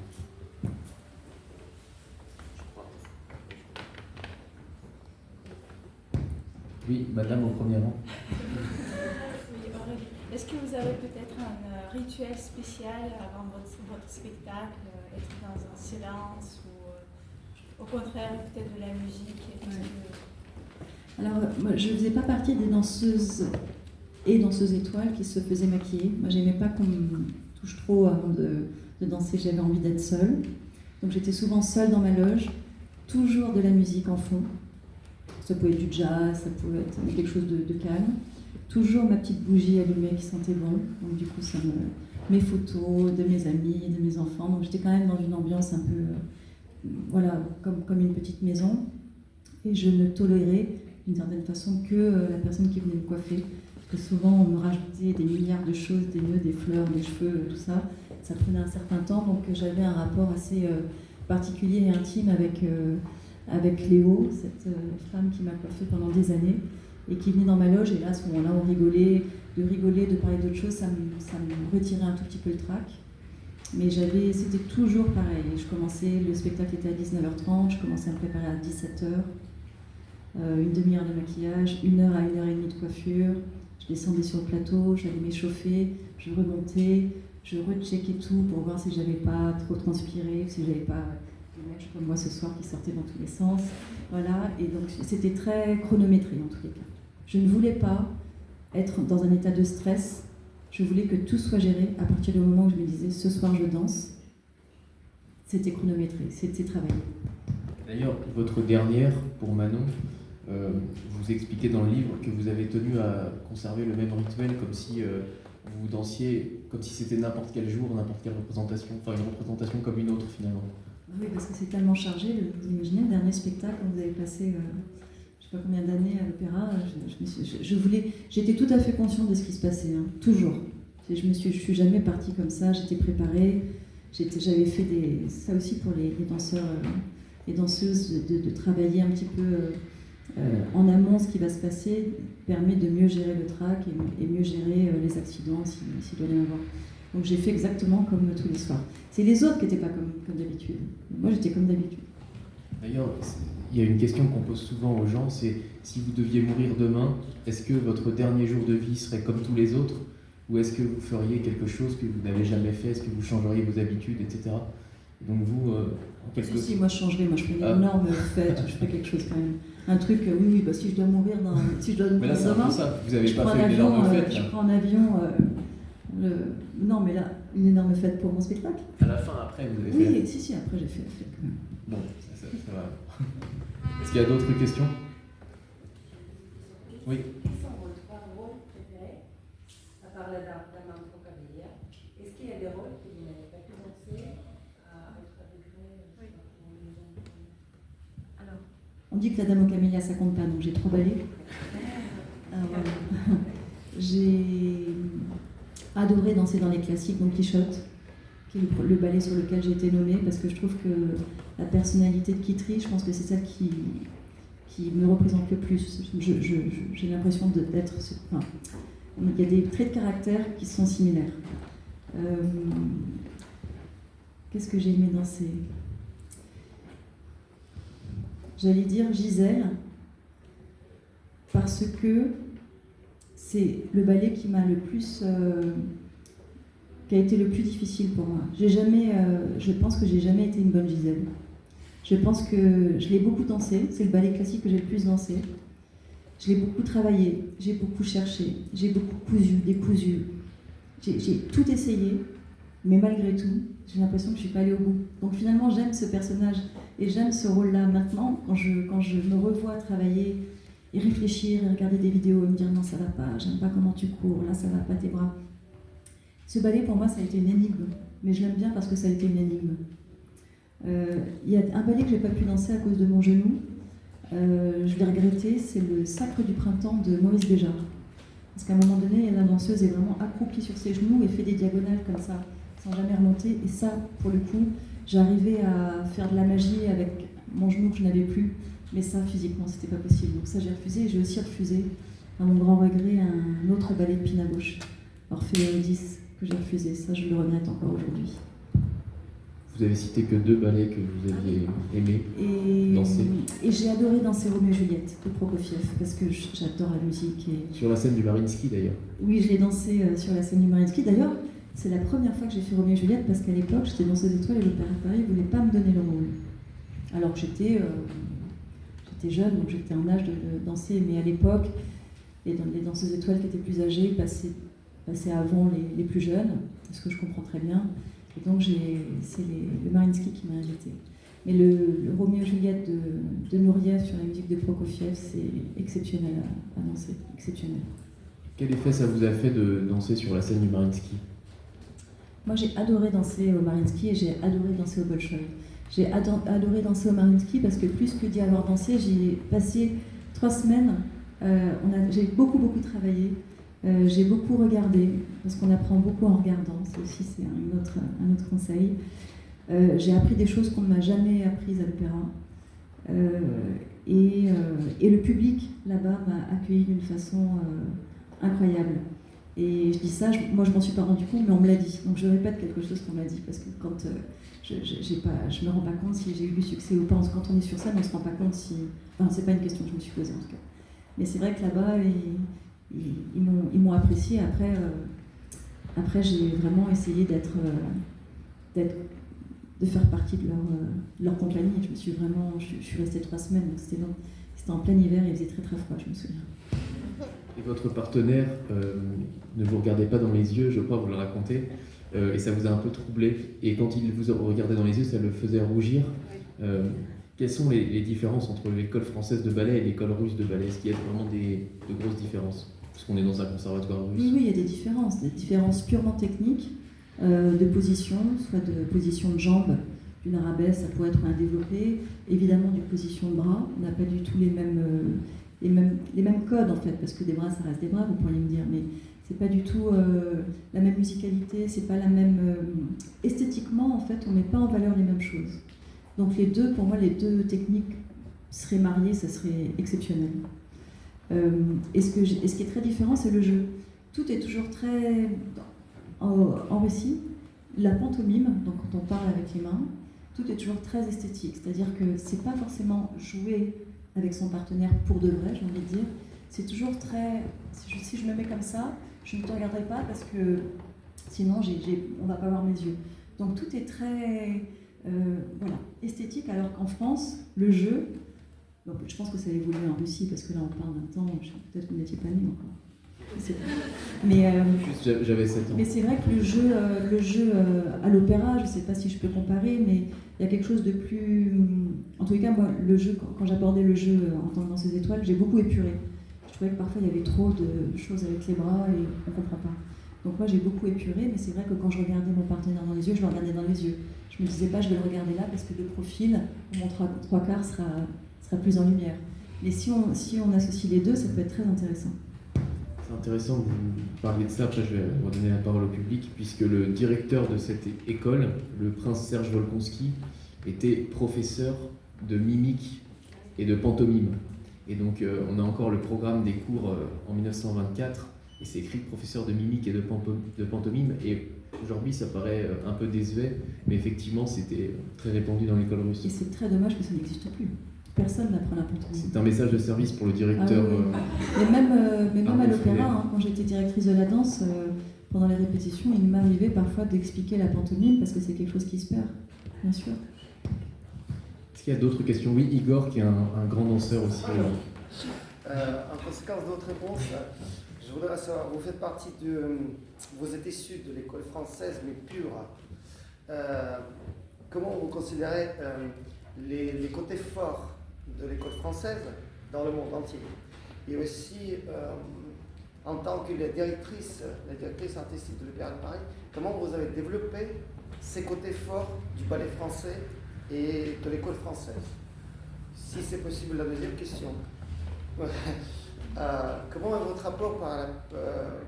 Oui, madame au premier rang. Oui, Aurélie. Est-ce que vous avez peut-être un rituel spécial avant votre spectacle, être dans un silence ou au contraire peut-être de la musique? Alors, moi, je ne faisais pas partie des danseuses et danseuses étoiles qui se faisaient maquiller. Moi, j'aimais pas qu'on me touche trop avant de danser, j'avais envie d'être seule. Donc j'étais souvent seule dans ma loge, toujours de la musique en fond. Ça pouvait être du jazz, ça pouvait être quelque chose de calme. Toujours ma petite bougie allumée qui sentait bon. Donc du coup, mes photos de mes amis, de mes enfants. Donc j'étais quand même dans une ambiance un peu, voilà, comme une petite maison. Et je ne tolérais d'une certaine façon que la personne qui venait me coiffer. Parce que souvent, on me rajoutait des milliards de choses, des nœuds, des fleurs, des cheveux, tout ça. Ça prenait un certain temps, donc j'avais un rapport assez particulier et intime avec Léo, cette femme qui m'a coiffée pendant des années et qui venait dans ma loge. Et là, à ce moment-là, on rigolait, de parler d'autres choses, ça me retirait un tout petit peu le trac. Mais c'était toujours pareil. Le spectacle était à 19h30, je commençais à me préparer à 17h. Une demi-heure de maquillage, 1 heure à 1h30 de coiffure. Je descendais sur le plateau, j'allais m'échauffer, je remontais, je recheckais tout pour voir si j'avais pas trop transpiré, si j'avais pas des mèches comme moi ce soir qui sortaient dans tous les sens. Voilà, et donc c'était très chronométré en tous les cas. Je ne voulais pas être dans un état de stress, je voulais que tout soit géré à partir du moment où je me disais ce soir je danse. C'était chronométré, c'était travaillé. D'ailleurs, Votre dernière, pour Manon, vous expliquez dans le livre que vous avez tenu à conserver le même rituel comme si vous dansiez, comme si c'était n'importe quel jour, n'importe quelle représentation, enfin une représentation comme une autre finalement. Oui, parce que c'est tellement chargé, vous imaginez, le dernier spectacle, vous avez passé je ne sais pas combien d'années à l'opéra, j'étais tout à fait consciente de ce qui se passait, hein, toujours. Je suis jamais partie comme ça, j'étais préparée, j'avais fait ça aussi pour les danseurs et danseuses, de travailler un petit peu en amont ce qui va se passer, permet de mieux gérer le trac et mieux gérer les accidents s'il doit y en avoir. Donc j'ai fait exactement comme tous les soirs. C'est les autres qui n'étaient pas comme d'habitude. Moi j'étais comme d'habitude. D'ailleurs, il y a une question qu'on pose souvent aux gens, c'est si vous deviez mourir demain, est-ce que votre dernier jour de vie serait comme tous les autres, ou est-ce que vous feriez quelque chose que vous n'avez jamais fait, est-ce que vous changeriez vos habitudes, etc. Donc vous, en quelque sorte... Si, moi je changerais, moi je ferais une énorme fête, je ferais quelque chose quand même. Un truc, oui, bah, si je dois mourir demain, mais là c'est un peu ça, vous n'avez pas fait une énorme fête. Je prends un avion, non mais là, une énorme fête pour mon spectacle. À la fin, après, vous avez fait... Oui, si, après j'ai fait la fête quand même. Bon, ça va. Est-ce qu'il y a d'autres questions? Oui. Quels sont vos 3 rôles préférés, à part la dame en Camilla? Est-ce qu'il y a des rôles que vous n'avez pas pu danser à votre degré? Oui. Alors, on dit que la dame au camélia ça compte pas, donc j'ai 3 ballets. J'ai adoré danser dans les classiques, donc Quichotte, qui est le ballet sur lequel j'ai été nommée, parce que je trouve que la personnalité de Kitri, je pense que c'est celle qui me représente le plus. J'ai l'impression d'être... Enfin, il y a des traits de caractère qui sont similaires. Qu'est-ce que j'ai aimé danser? J'allais dire Gisèle, parce que c'est le ballet qui m'a le plus... qui a été le plus difficile pour moi. Je pense que j'ai jamais été une bonne Gisèle. Je pense que je l'ai beaucoup dansé, c'est le ballet classique que j'ai le plus dansé. Je l'ai beaucoup travaillé, j'ai beaucoup cherché, j'ai beaucoup cousu, décousu. J'ai tout essayé, mais malgré tout, j'ai l'impression que je ne suis pas allée au bout. Donc finalement, j'aime ce personnage et j'aime ce rôle-là. Maintenant, quand je me revois travailler et réfléchir et regarder des vidéos et me dire non, ça va pas, j'aime pas comment tu cours, là, ça va pas tes bras. Ce ballet, pour moi, ça a été une énigme. Mais je l'aime bien parce que ça a été une énigme. Il y a un ballet que je n'ai pas pu danser à cause de mon genou. Je l'ai regretté, c'est le Sacre du printemps de Maurice Béjart. Parce qu'à un moment donné, la danseuse est vraiment accroupie sur ses genoux et fait des diagonales comme ça, sans jamais remonter. Et ça, pour le coup, j'arrivais à faire de la magie avec mon genou que je n'avais plus. Mais ça, physiquement, c'était pas possible. Donc ça, j'ai refusé. Et j'ai aussi refusé, à mon grand regret, un autre ballet de Pina Bausch, Orphée et Eurydice, que j'ai refusé. Ça, je le regrette encore aujourd'hui. Vous avez cité que 2 ballets que vous aviez aimés danser. Et j'ai adoré danser Roméo et Juliette de Prokofiev, parce que j'adore la musique. Sur la scène du Mariinsky d'ailleurs. Oui, je l'ai dansé sur la scène du Mariinsky. D'ailleurs, c'est la première fois que j'ai fait Roméo et Juliette, parce qu'à l'époque, j'étais danseuse étoile et l'Opéra de Paris ne voulait pas me donner le rôle. Alors que j'étais jeune, donc j'étais en âge de danser, mais à l'époque, les danseuses étoiles qui étaient plus âgées passaient avant les plus jeunes, ce que je comprends très bien. Et donc c'est le Mariinsky qui m'a invitée. Mais le Roméo et Juliette de Nureyev sur la musique de Prokofiev, c'est exceptionnel à danser, exceptionnel. Quel effet ça vous a fait de danser sur la scène du Mariinsky? Moi j'ai adoré danser au Mariinsky et j'ai adoré danser au Bolchoï. J'ai adoré danser au Mariinsky parce que plus que d'y avoir dansé, j'y ai passé 3 semaines. J'ai beaucoup travaillé. J'ai beaucoup regardé, parce qu'on apprend beaucoup en regardant, c'est un autre conseil. J'ai appris des choses qu'on ne m'a jamais apprises à l'opéra. Et le public, là-bas, m'a accueilli d'une façon incroyable. Et je dis ça, moi je m'en suis pas rendu compte, mais on me l'a dit. Donc je répète quelque chose qu'on m'a dit, parce que quand je me rends pas compte si j'ai eu du succès ou pas. Quand on est sur scène, on se rend pas compte si... Enfin, c'est pas une question que je me suis posée en tout cas. Mais c'est vrai que là-bas, ils m'ont apprécié. Après, j'ai vraiment essayé de faire partie de leur compagnie. Je suis restée 3 semaines, donc c'était en plein hiver et il faisait très froid, je me souviens. Et votre partenaire ne vous regardait pas dans les yeux, je crois, vous le racontez, et ça vous a un peu troublé. Et quand il vous regardait dans les yeux, ça le faisait rougir. Quelles sont les différences entre l'école française de ballet et l'école russe de ballet? Est-ce qu'il y a vraiment de grosses différences? Parce qu'on est dans un conservatoire russe. Oui, il y a des différences purement techniques, de position, soit de position de jambes, d'une arabesque, ça pourrait être un développé, évidemment d'une position de bras. On n'a pas du tout les mêmes codes en fait, parce que des bras, ça reste des bras, vous pourriez me dire, mais c'est pas du tout la même musicalité, c'est pas la même... esthétiquement, en fait, on met pas en valeur les mêmes choses. Donc pour moi, les deux techniques seraient mariées, ça serait exceptionnel. Et ce qui est très différent, c'est le jeu. Tout est toujours très en récit. La pantomime, donc quand on parle avec les mains, tout est toujours très esthétique. C'est-à-dire que c'est pas forcément jouer avec son partenaire pour de vrai, j'ai envie de dire. C'est toujours très... Si je me mets comme ça, je ne te regarderai pas parce que sinon on va pas voir mes yeux. Donc tout est très esthétique, alors qu'en France, le jeu... Donc, je pense que ça a évolué en Russie, parce que là, on parle d'un temps, peut-être que vous n'étiez pas né encore. J'avais 7 ans. Mais c'est vrai que le jeu à l'opéra, je ne sais pas si je peux comparer, mais il y a quelque chose de plus... En tous les cas, moi, le jeu, quand j'abordais le jeu en tant que danseuse étoile, j'ai beaucoup épuré. Je trouvais que parfois, il y avait trop de choses avec les bras et on ne comprend pas. Donc moi, j'ai beaucoup épuré, mais c'est vrai que quand je regardais mon partenaire dans les yeux, je le regardais dans les yeux. Je me disais pas, je vais le regarder là, parce que de profil, mon 3/4 sera plus en lumière. Mais si on associe les deux, ça peut être très intéressant. C'est intéressant que vous parliez de ça, après je vais redonner la parole au public, puisque le directeur de cette école, le prince Serge Volkonski, était professeur de mimique et de pantomime. Et donc on a encore le programme des cours en 1924, et c'est écrit professeur de mimique et de pantomime, et aujourd'hui ça paraît un peu désuet, mais effectivement c'était très répandu dans l'école russe. Et c'est très dommage que ça n'existe plus. Personne n'apprend la pantomime. C'est un message de service pour le directeur. Ah oui. Mais même à l'opéra, quand j'étais directrice de la danse, pendant les répétitions, il m'arrivait parfois d'expliquer la pantomime parce que c'est quelque chose qui se perd, bien sûr. Est-ce qu'il y a d'autres questions? Oui, Igor, qui est un grand danseur aussi. En conséquence de votre réponse, je voudrais savoir, vous faites partie vous êtes issu de l'école française, mais pure. comment vous considérez les côtés forts de l'école française dans le monde entier? Et aussi, en tant que la directrice artistique de l'Opéra de Paris, comment vous avez développé ces côtés forts du ballet français et de l'école française? Si c'est possible, la deuxième question. Comment est votre rapport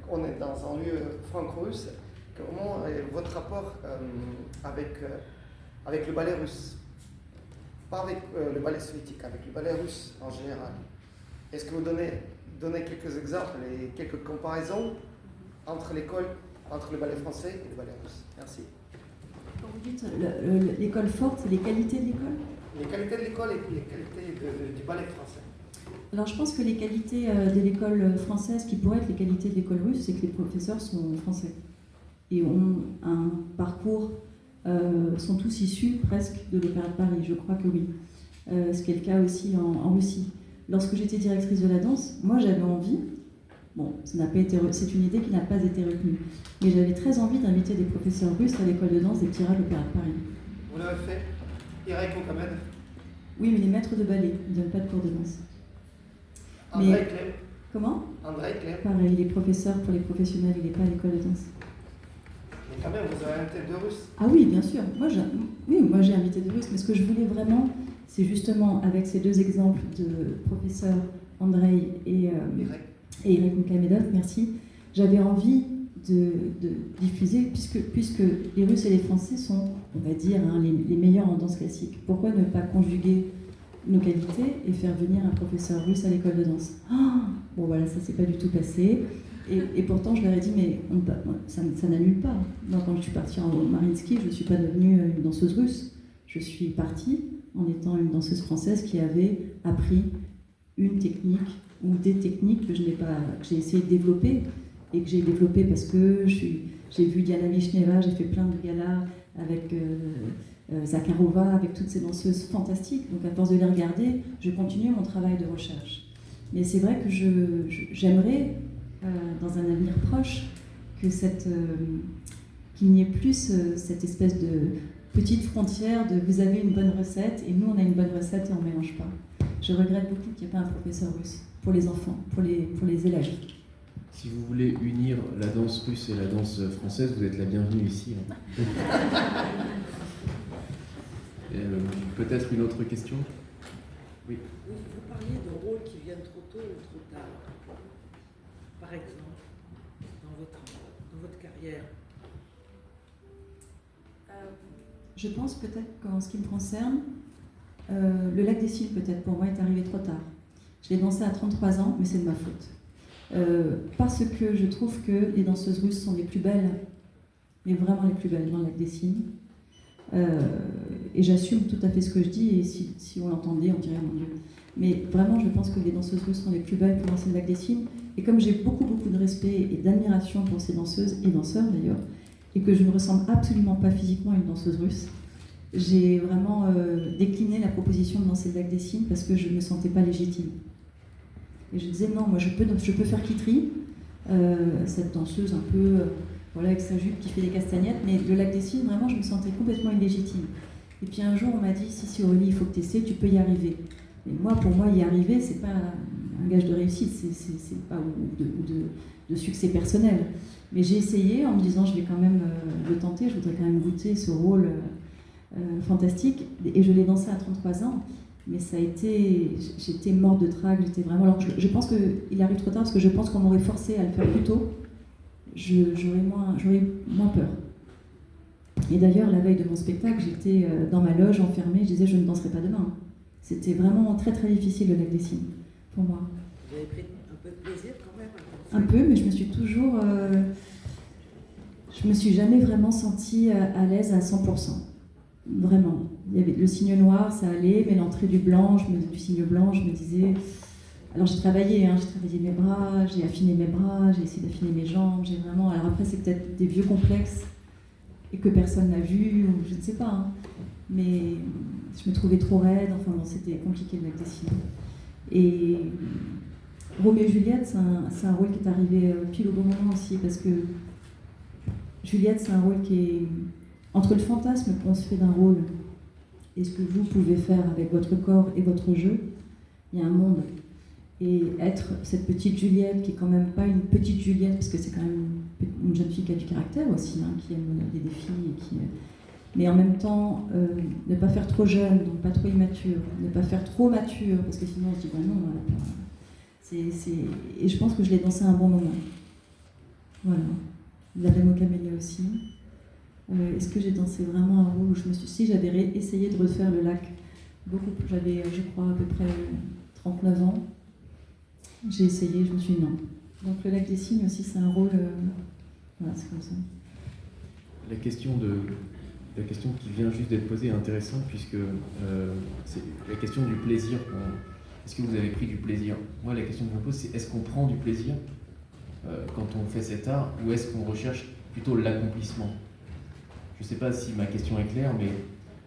on est dans un lieu franco-russe, comment est votre rapport avec le ballet russe? Pas avec le ballet soviétique, avec le ballet russe en général. Est-ce que vous donnez quelques exemples et quelques comparaisons entre le ballet français et le ballet russe? Merci. Quand vous dites l'école forte, c'est les qualités de l'école? Les qualités de l'école et les qualités du ballet français. Alors je pense que les qualités de l'école française, qui pourraient être les qualités de l'école russe, c'est que les professeurs sont français et ont un parcours, sont tous issus presque de l'Opéra de Paris, je crois que oui. Ce qui est le cas aussi en Russie. Lorsque j'étais directrice de la danse, moi j'avais envie, bon, c'est une idée qui n'a pas été retenue, mais j'avais très envie d'inviter des professeurs russes à l'école de danse des petits rats de l'Opéra de Paris. Vous l'avez fait? Irek Mohamed? Oui, mais les maîtres de ballet ne donnent pas de cours de danse. André Klem? Comment? André Klem? Pareil, il est professeur pour les professionnels, il n'est pas à l'école de danse. Mais quand même, vous avez invité deux Russes? Ah oui, bien sûr. Moi, j'ai invité des Russes, mais ce que je voulais vraiment, c'est justement, avec ces deux exemples de professeurs, Andrei et Irek Mohamedov, merci, j'avais envie de diffuser, puisque les Russes et les Français sont, on va dire, les meilleurs en danse classique. Pourquoi ne pas conjuguer nos qualités et faire venir un professeur russe à l'école de danse? Bon voilà, ça s'est pas du tout passé. Et pourtant, je leur ai dit, mais ça n'annule pas. Moi, quand je suis partie en Mariinsky, je ne suis pas devenue une danseuse russe. Je suis partie en étant une danseuse française qui avait appris une technique ou des techniques que j'ai essayé de développer et que j'ai développé parce que j'ai vu Diana Vishneva, j'ai fait plein de galas avec Zakharova, avec toutes ces danseuses fantastiques. Donc à force de les regarder, je continue mon travail de recherche. Mais c'est vrai que j'aimerais, dans un avenir proche, qu'il n'y ait plus cette espèce de petite frontière de vous avez une bonne recette et nous on a une bonne recette et on ne mélange pas. Je regrette beaucoup qu'il n'y ait pas un professeur russe pour les enfants, pour les élèves. Si vous voulez unir la danse russe et la danse française, vous êtes la bienvenue ici. Peut-être une autre question? Oui. Oui, vous parliez de rôles qui viennent trop tôt ou trop tard. Par exemple, dans votre carrière. Je pense peut-être qu'en ce qui me concerne, le Lac des Cygnes peut-être pour moi est arrivé trop tard. Je l'ai dansé à 33 ans, mais c'est de ma faute. Parce que je trouve que les danseuses russes sont les plus belles, mais vraiment les plus belles dans le Lac des Cygnes. Et j'assume tout à fait ce que je dis, et si on l'entendait, on dirait mon Dieu. Mais vraiment, je pense que les danseuses russes sont les plus belles pour danser le Lac des Cygnes. Et comme j'ai beaucoup de respect et d'admiration pour ces danseuses et danseurs d'ailleurs, et que je ne ressemble absolument pas physiquement à une danseuse russe, j'ai vraiment décliné la proposition de danser le Lac des Cygnes parce que je ne me sentais pas légitime. Et je disais non, moi je peux faire Kitri, cette danseuse un peu voilà, avec sa jupe qui fait des castagnettes, mais le Lac des Cygnes, vraiment, je me sentais complètement illégitime. Et puis un jour, on m'a dit, si Aurélie, il faut que tu essaies, tu peux y arriver. Mais moi, pour moi, y arriver, c'est pas un gage de réussite, c'est pas de succès personnel. Mais j'ai essayé en me disant, je vais quand même le tenter, je voudrais quand même goûter ce rôle fantastique. Et je l'ai dansé à 33 ans. Mais ça a été, j'étais morte de trac, j'étais vraiment. Alors je pense qu'il arrive trop tard parce que je pense qu'on m'aurait forcé à le faire plus tôt. J'aurais moins peur. Et d'ailleurs, la veille de mon spectacle, j'étais dans ma loge enfermée, je disais je ne danserai pas demain. C'était vraiment très très difficile le Lac des Cygnes pour moi. Vous avez pris un peu de plaisir quand même? Un peu, mais je me suis toujours. Je me suis jamais vraiment sentie à l'aise à 100%. Vraiment. Il y avait le signe noir, ça allait, mais l'entrée du signe blanc, je me disais. Alors j'ai travaillé mes bras, j'ai affiné mes bras, j'ai essayé d'affiner mes jambes, j'ai vraiment. Alors après, c'est peut-être des vieux complexes et que personne n'a vu, ou je ne sais pas. Hein. Mais je me trouvais trop raide, enfin bon, c'était compliqué le Lac des Cygnes. Et Roméo et Juliette, c'est un rôle qui est arrivé pile au bon moment aussi, parce que Juliette, c'est un rôle qui est entre le fantasme qu'on se fait d'un rôle et ce que vous pouvez faire avec votre corps et votre jeu, il y a un monde. Et être cette petite Juliette, qui est quand même pas une petite Juliette, parce que c'est quand même une jeune fille qui a du caractère aussi, hein, qui aime les défis, et qui, mais en même temps, ne pas faire trop jeune, donc pas trop immature, ne pas faire trop mature, parce que sinon on se dit, bah non, et je pense que je l'ai dansé à un bon moment. Voilà. La Dame aux camélias aussi. Est-ce que j'ai dansé vraiment un rôle où je me suis... Si, j'avais essayé de refaire le lac. J'avais, je crois, à peu près 39 ans. J'ai essayé, je me suis dit non. Donc le lac des cygnes aussi, c'est un rôle... Voilà, c'est comme ça. La question qui vient juste d'être posée est intéressante, puisque c'est la question du plaisir. Est-ce que vous avez pris du plaisir? Moi, la question que je me pose, c'est est-ce qu'on prend du plaisir quand on fait cet art, ou est-ce qu'on recherche plutôt l'accomplissement? Je ne sais pas si ma question est claire, mais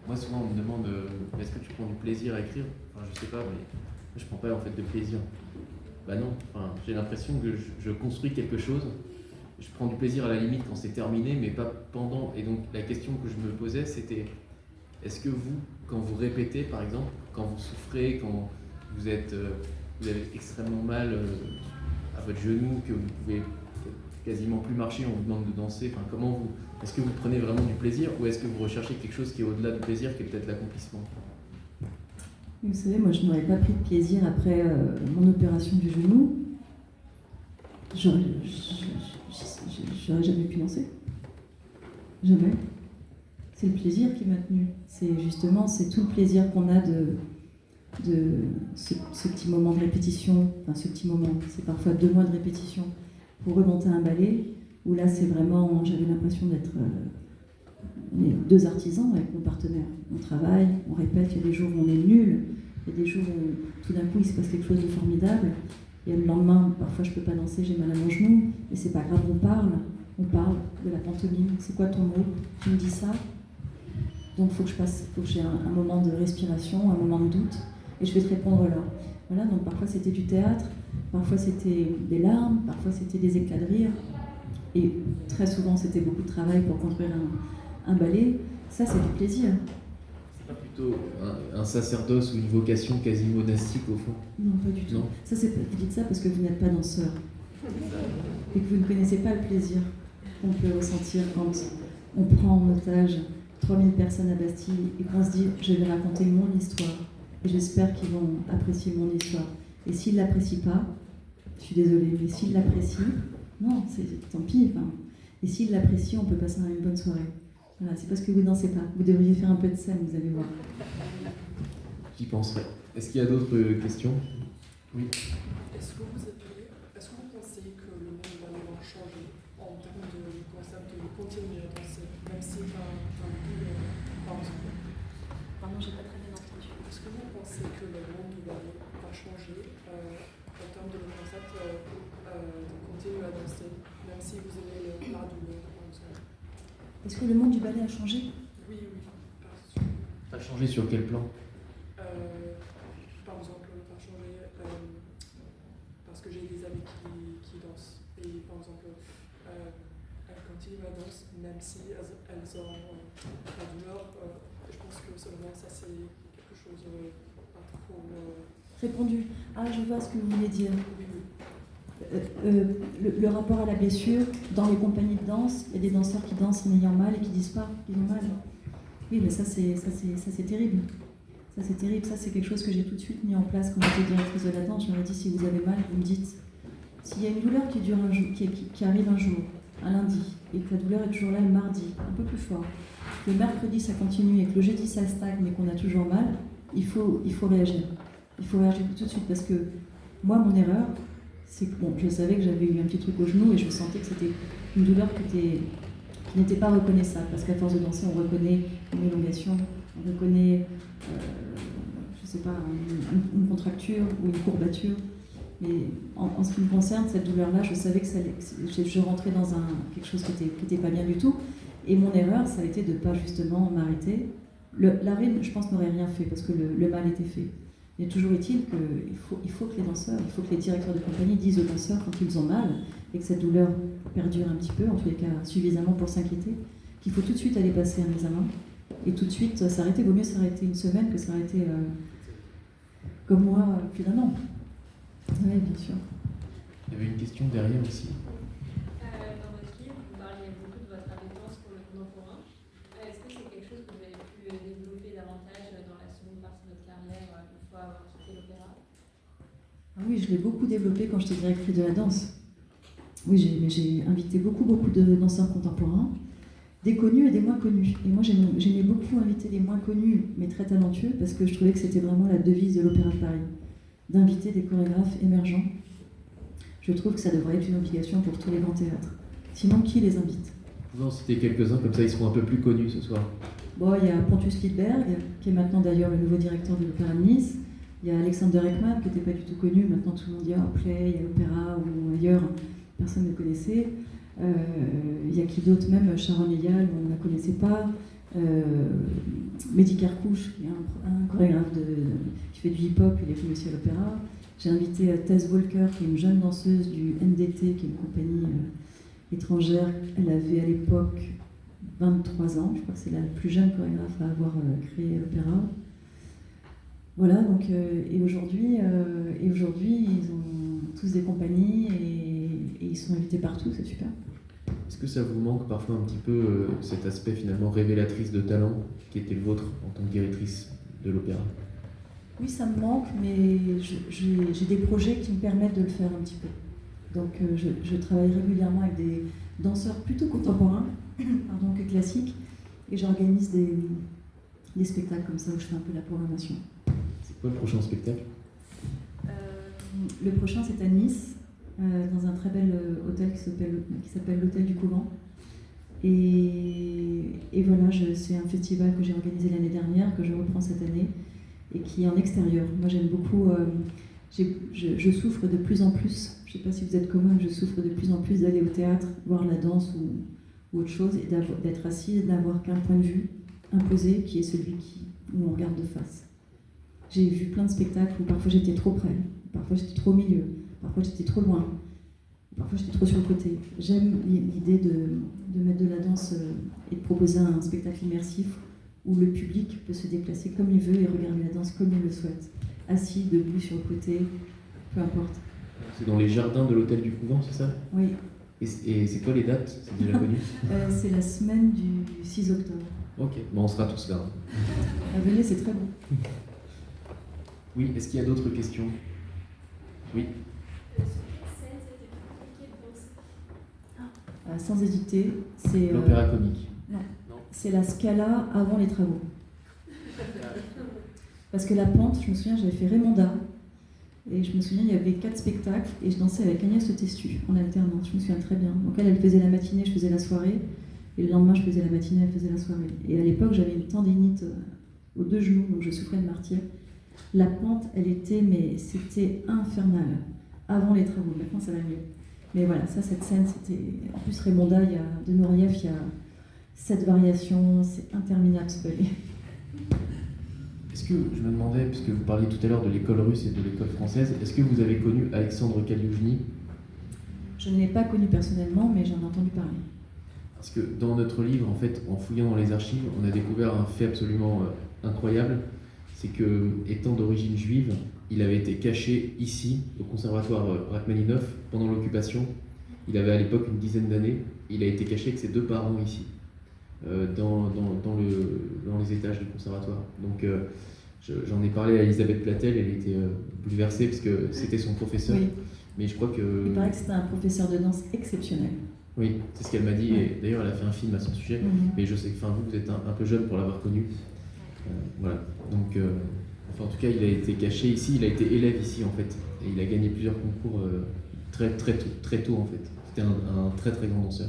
moi souvent on me demande est-ce que tu prends du plaisir à écrire? Enfin, je sais pas, mais je prends pas en fait de plaisir. Bah non, enfin, j'ai l'impression que je construis quelque chose, je prends du plaisir à la limite quand c'est terminé, mais pas pendant. Et donc la question que je me posais, c'était est-ce que vous, quand vous répétez par exemple, quand vous souffrez, quand vous avez extrêmement mal à votre genou, que vous pouvez quasiment plus marcher, on vous demande de danser, enfin comment vous... Est-ce que vous prenez vraiment du plaisir, ou est-ce que vous recherchez quelque chose qui est au-delà du plaisir, qui est peut-être l'accomplissement? Vous savez, moi je n'aurais pas pris de plaisir après mon opération du genou. J'aurais jamais pu danser. Jamais. C'est le plaisir qui m'a tenue. C'est tout le plaisir qu'on a de ce petit moment de répétition. Enfin, ce petit moment, c'est parfois 2 mois de répétition pour remonter un ballet, où là c'est vraiment, j'avais l'impression d'être... on est 2 artisans avec mon partenaire. On travaille, on répète, il y a des jours où on est nul, il y a des jours où tout d'un coup il se passe quelque chose de formidable, et le lendemain, parfois je peux pas danser, j'ai mal à mon genou, mais c'est pas grave, on parle de la pantomime, c'est quoi ton mot? Tu me dis ça? Donc faut que j'ai un moment de respiration, un moment de doute, et je vais te répondre là. Voilà, donc parfois c'était du théâtre, parfois c'était des larmes, parfois c'était des éclats de rire, et très souvent c'était beaucoup de travail pour construire un ballet. Ça c'est du plaisir. C'est pas plutôt un sacerdoce ou une vocation quasi monastique au fond? Non, pas du tout. Non. Ça, vous dites ça parce que vous n'êtes pas danseur et que vous ne connaissez pas le plaisir qu'on peut ressentir quand on prend en otage 3000 personnes à Bastille et qu'on se dit je vais raconter mon histoire et j'espère qu'ils vont apprécier mon histoire. Et s'ils ne l'apprécient pas, je suis désolée, mais s'ils l'apprécient, non, c'est tant pis. Enfin, et s'ils l'apprécient, on peut passer une bonne soirée. Voilà, c'est parce que vous ne dansez pas. Vous devriez faire un peu de scène, vous allez voir. J'y penserai. Est-ce qu'il y a d'autres questions? Oui. Est-ce que vous pensez que le monde va devoir changer en termes de concept de continuer à danser, même si Pardon, j'ai pas très bien entendu. Est-ce que vous pensez que le monde va changer en termes de concept de continuer à danser, même si vous avez la douleur, par exemple? Est-ce que le monde du ballet a changé? Oui. A changé sur quel plan? Par exemple, pas changé parce que j'ai des amis qui dansent et par exemple elles continuent à danser même si elles ont la douleur. Je pense que seulement ça c'est quelque chose pas trop... Répondu. Ah, je vois ce que vous voulez dire. Oui. Le rapport à la blessure, dans les compagnies de danse, il y a des danseurs qui dansent en ayant mal et qui disent pas qu'ils ont mal. Oui, mais ça c'est terrible. Ça c'est terrible. Ça c'est quelque chose que j'ai tout de suite mis en place quand j'étais directrice de la danse. Je leur ai dit, si vous avez mal, vous me dites. S'il y a une douleur qui dure un jour, qui arrive un jour, un lundi, et que la douleur est toujours là le mardi, un peu plus fort, que le mercredi ça continue et que le jeudi ça stagne mais qu'on a toujours mal, il faut réagir. Il faut réagir tout de suite parce que moi, mon erreur, c'est que bon, je savais que j'avais eu un petit truc au genou et je sentais que c'était une douleur qui n'était pas reconnaissable parce qu'à force de danser, on reconnaît une élongation, on reconnaît, je sais pas, une contracture ou une courbature. Mais en ce qui me concerne, cette douleur-là, je savais que je rentrais dans quelque chose qui était pas bien du tout. Et mon erreur, ça a été de ne pas justement m'arrêter. L'arrêt, je pense, n'aurait rien fait parce que le mal était fait. Mais toujours est-il qu'il faut que les danseurs, il faut que les directeurs de compagnie disent aux danseurs quand ils ont mal et que cette douleur perdure un petit peu, en tous les cas suffisamment pour s'inquiéter, qu'il faut tout de suite aller passer un examen et tout de suite s'arrêter. Vaut mieux s'arrêter une semaine que s'arrêter comme moi plus d'un an. Oui, bien sûr. Il y avait une question derrière aussi. Dans votre livre, vous parlez beaucoup de votre appétence pour le contemporain. Est-ce que c'est quelque chose que vous avez pu développer davantage dans la seconde partie de votre carrière, une fois avoir quitté l'opéra? Ah oui, je l'ai beaucoup développé quand j'étais directrice de la danse. Oui, j'ai invité beaucoup de danseurs contemporains, des connus et des moins connus. Et moi, j'aimais beaucoup inviter les moins connus, mais très talentueux, parce que je trouvais que c'était vraiment la devise de l'Opéra de Paris, d'inviter des chorégraphes émergents. Je trouve que ça devrait être une obligation pour tous les grands théâtres. Sinon, qui les invite? Vous pouvez en citer quelques-uns, comme ça ils seront un peu plus connus ce soir. Bon, il y a Pontus Lidberg, qui est maintenant d'ailleurs le nouveau directeur de l'Opéra de Nice. Il y a Alexander Ekman, qui n'était pas du tout connu. Maintenant, tout le monde dit « Play, il y a l'opéra » ou ailleurs. Personne ne connaissait. Il y a qui d'autre, même Sharon Eyal, on ne la connaissait pas. Mehdi Kerkouche, qui est un chorégraphe qui fait du hip-hop, il est venu aussi à l'opéra. J'ai invité Tess Walker, qui est une jeune danseuse du NDT, qui est une compagnie étrangère. Elle avait à l'époque 23 ans, je crois que c'est la plus jeune chorégraphe à avoir créé l'opéra. Voilà, donc, et aujourd'hui, ils ont tous des compagnies et ils sont invités partout, c'est super. Est-ce que ça vous manque parfois un petit peu cet aspect finalement révélatrice de talent qui était le vôtre en tant que directrice de l'opéra? Oui, ça me manque, mais j'ai des projets qui me permettent de le faire un petit peu. Donc je travaille régulièrement avec des danseurs plutôt contemporains, pardon, que classiques, et j'organise des spectacles comme ça où je fais un peu la programmation. C'est quoi le prochain spectacle? Le prochain, c'est à Nice, dans un très bel hôtel qui s'appelle l'Hôtel du Couvent. Et voilà, c'est un festival que j'ai organisé l'année dernière, que je reprends cette année, et qui est en extérieur. Moi, j'aime beaucoup, je souffre de plus en plus, je ne sais pas si vous êtes comme moi, mais je souffre de plus en plus d'aller au théâtre, voir la danse ou autre chose, et d'être assis et d'avoir qu'un point de vue imposé, qui est celui où on regarde de face. J'ai vu plein de spectacles où parfois j'étais trop près, parfois j'étais trop au milieu, parfois j'étais trop loin, parfois j'étais trop sur le côté. J'aime l'idée de mettre de la danse et de proposer un spectacle immersif où le public peut se déplacer comme il veut et regarder la danse comme il le souhaite. Assis, debout, sur le côté, peu importe. C'est dans les jardins de l'Hôtel du Couvent, c'est ça? Oui. Et c'est quoi les dates? C'est déjà connu? C'est la semaine du 6 octobre. Ok, bon, on sera tous là. Venez, c'est très bon. Oui, est-ce qu'il y a d'autres questions? Oui. Sans hésiter, c'est... L'opéra comique. Non, c'est la Scala avant les travaux. Parce que la Pente, je me souviens, j'avais fait Raymonda, et je me souviens, il y avait 4 spectacles, et je dansais avec Agnès Le Testu, en alternance, je me souviens très bien. Donc elle faisait la matinée, je faisais la soirée, et le lendemain, je faisais la matinée, elle faisait la soirée. Et à l'époque, j'avais une tendinite aux 2 genoux, donc je souffrais de martyre. La Pente, elle était, mais c'était infernal, avant les travaux, maintenant ça va mieux. Mais voilà, ça, cette scène, c'était... En plus, Raymonda, de Nourieff, il y a 7 variations, c'est interminable ce ballet. Est-ce que, je me demandais, puisque vous parliez tout à l'heure de l'école russe et de l'école française, est-ce que vous avez connu Alexandre Kaliouchny? Je ne l'ai pas connu personnellement, mais j'en ai entendu parler. Parce que dans notre livre, en fait, en fouillant dans les archives, on a découvert un fait absolument incroyable. C'est que, étant d'origine juive, il avait été caché ici, au conservatoire Rachmaninov, pendant l'occupation. Il avait à l'époque une dizaine d'années. Il a été caché avec ses 2 parents ici, dans les étages du conservatoire. Donc j'en ai parlé à Elisabeth Platel, elle était bouleversée parce que c'était son professeur. Oui. Mais je crois que... Il paraît que c'était un professeur de danse exceptionnel. Oui, c'est ce qu'elle m'a dit, et d'ailleurs elle a fait un film à son sujet. Mais je sais que vous êtes un peu jeune pour l'avoir connu. Voilà, donc... Enfin, en tout cas, il a été caché ici, il a été élève ici en fait, et il a gagné plusieurs concours très tôt en fait. C'était un très très grand danseur.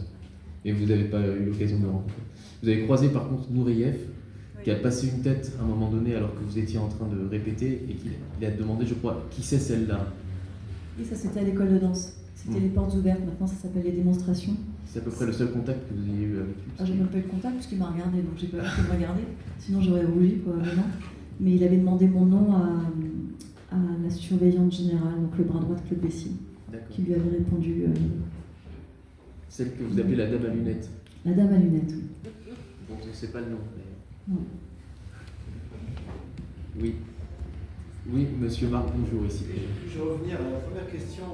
Et vous n'avez pas eu l'occasion de le rencontrer. Vous avez croisé par contre Nourieff, qui a passé une tête à un moment donné alors que vous étiez en train de répéter, et qu'il a demandé, je crois, qui c'est celle-là? Oui, ça c'était à l'école de danse. C'était les portes ouvertes, maintenant ça s'appelle les démonstrations. C'est à peu près le seul contact que vous ayez eu avec lui. Ah, j'ai même pas eu de contact parce qu'il m'a regardé, donc j'ai pas vu qu'il me regardait. Sinon j'aurais rougi probablement. Mais il avait demandé mon nom à la surveillante générale, donc le bras droit de Claude Bessy, qui lui avait répondu. Celle que vous appelez la dame à lunettes. La dame à lunettes, oui. dont on ne sait pas le nom. Mais... Non. Oui. Oui, monsieur Marc, bonjour ici. Je vais revenir à la première question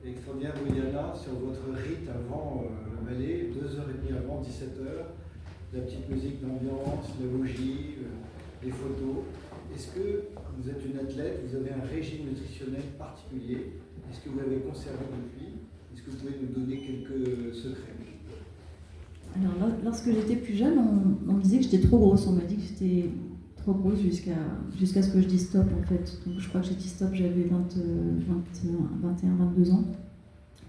extraordinaire de Diana sur votre rite avant le ballet, 2h30 avant, 17h, la petite musique d'ambiance, la bougie, les photos. Est-ce que vous êtes une athlète, vous avez un régime nutritionnel particulier? Est-ce que vous l'avez conservé depuis? Est-ce que vous pouvez nous donner quelques secrets? Alors, lorsque j'étais plus jeune, on me disait que j'étais trop grosse. On m'a dit que j'étais trop grosse jusqu'à ce que je dise stop, en fait. Donc, je crois que j'ai dit stop, j'avais 21, 22 ans.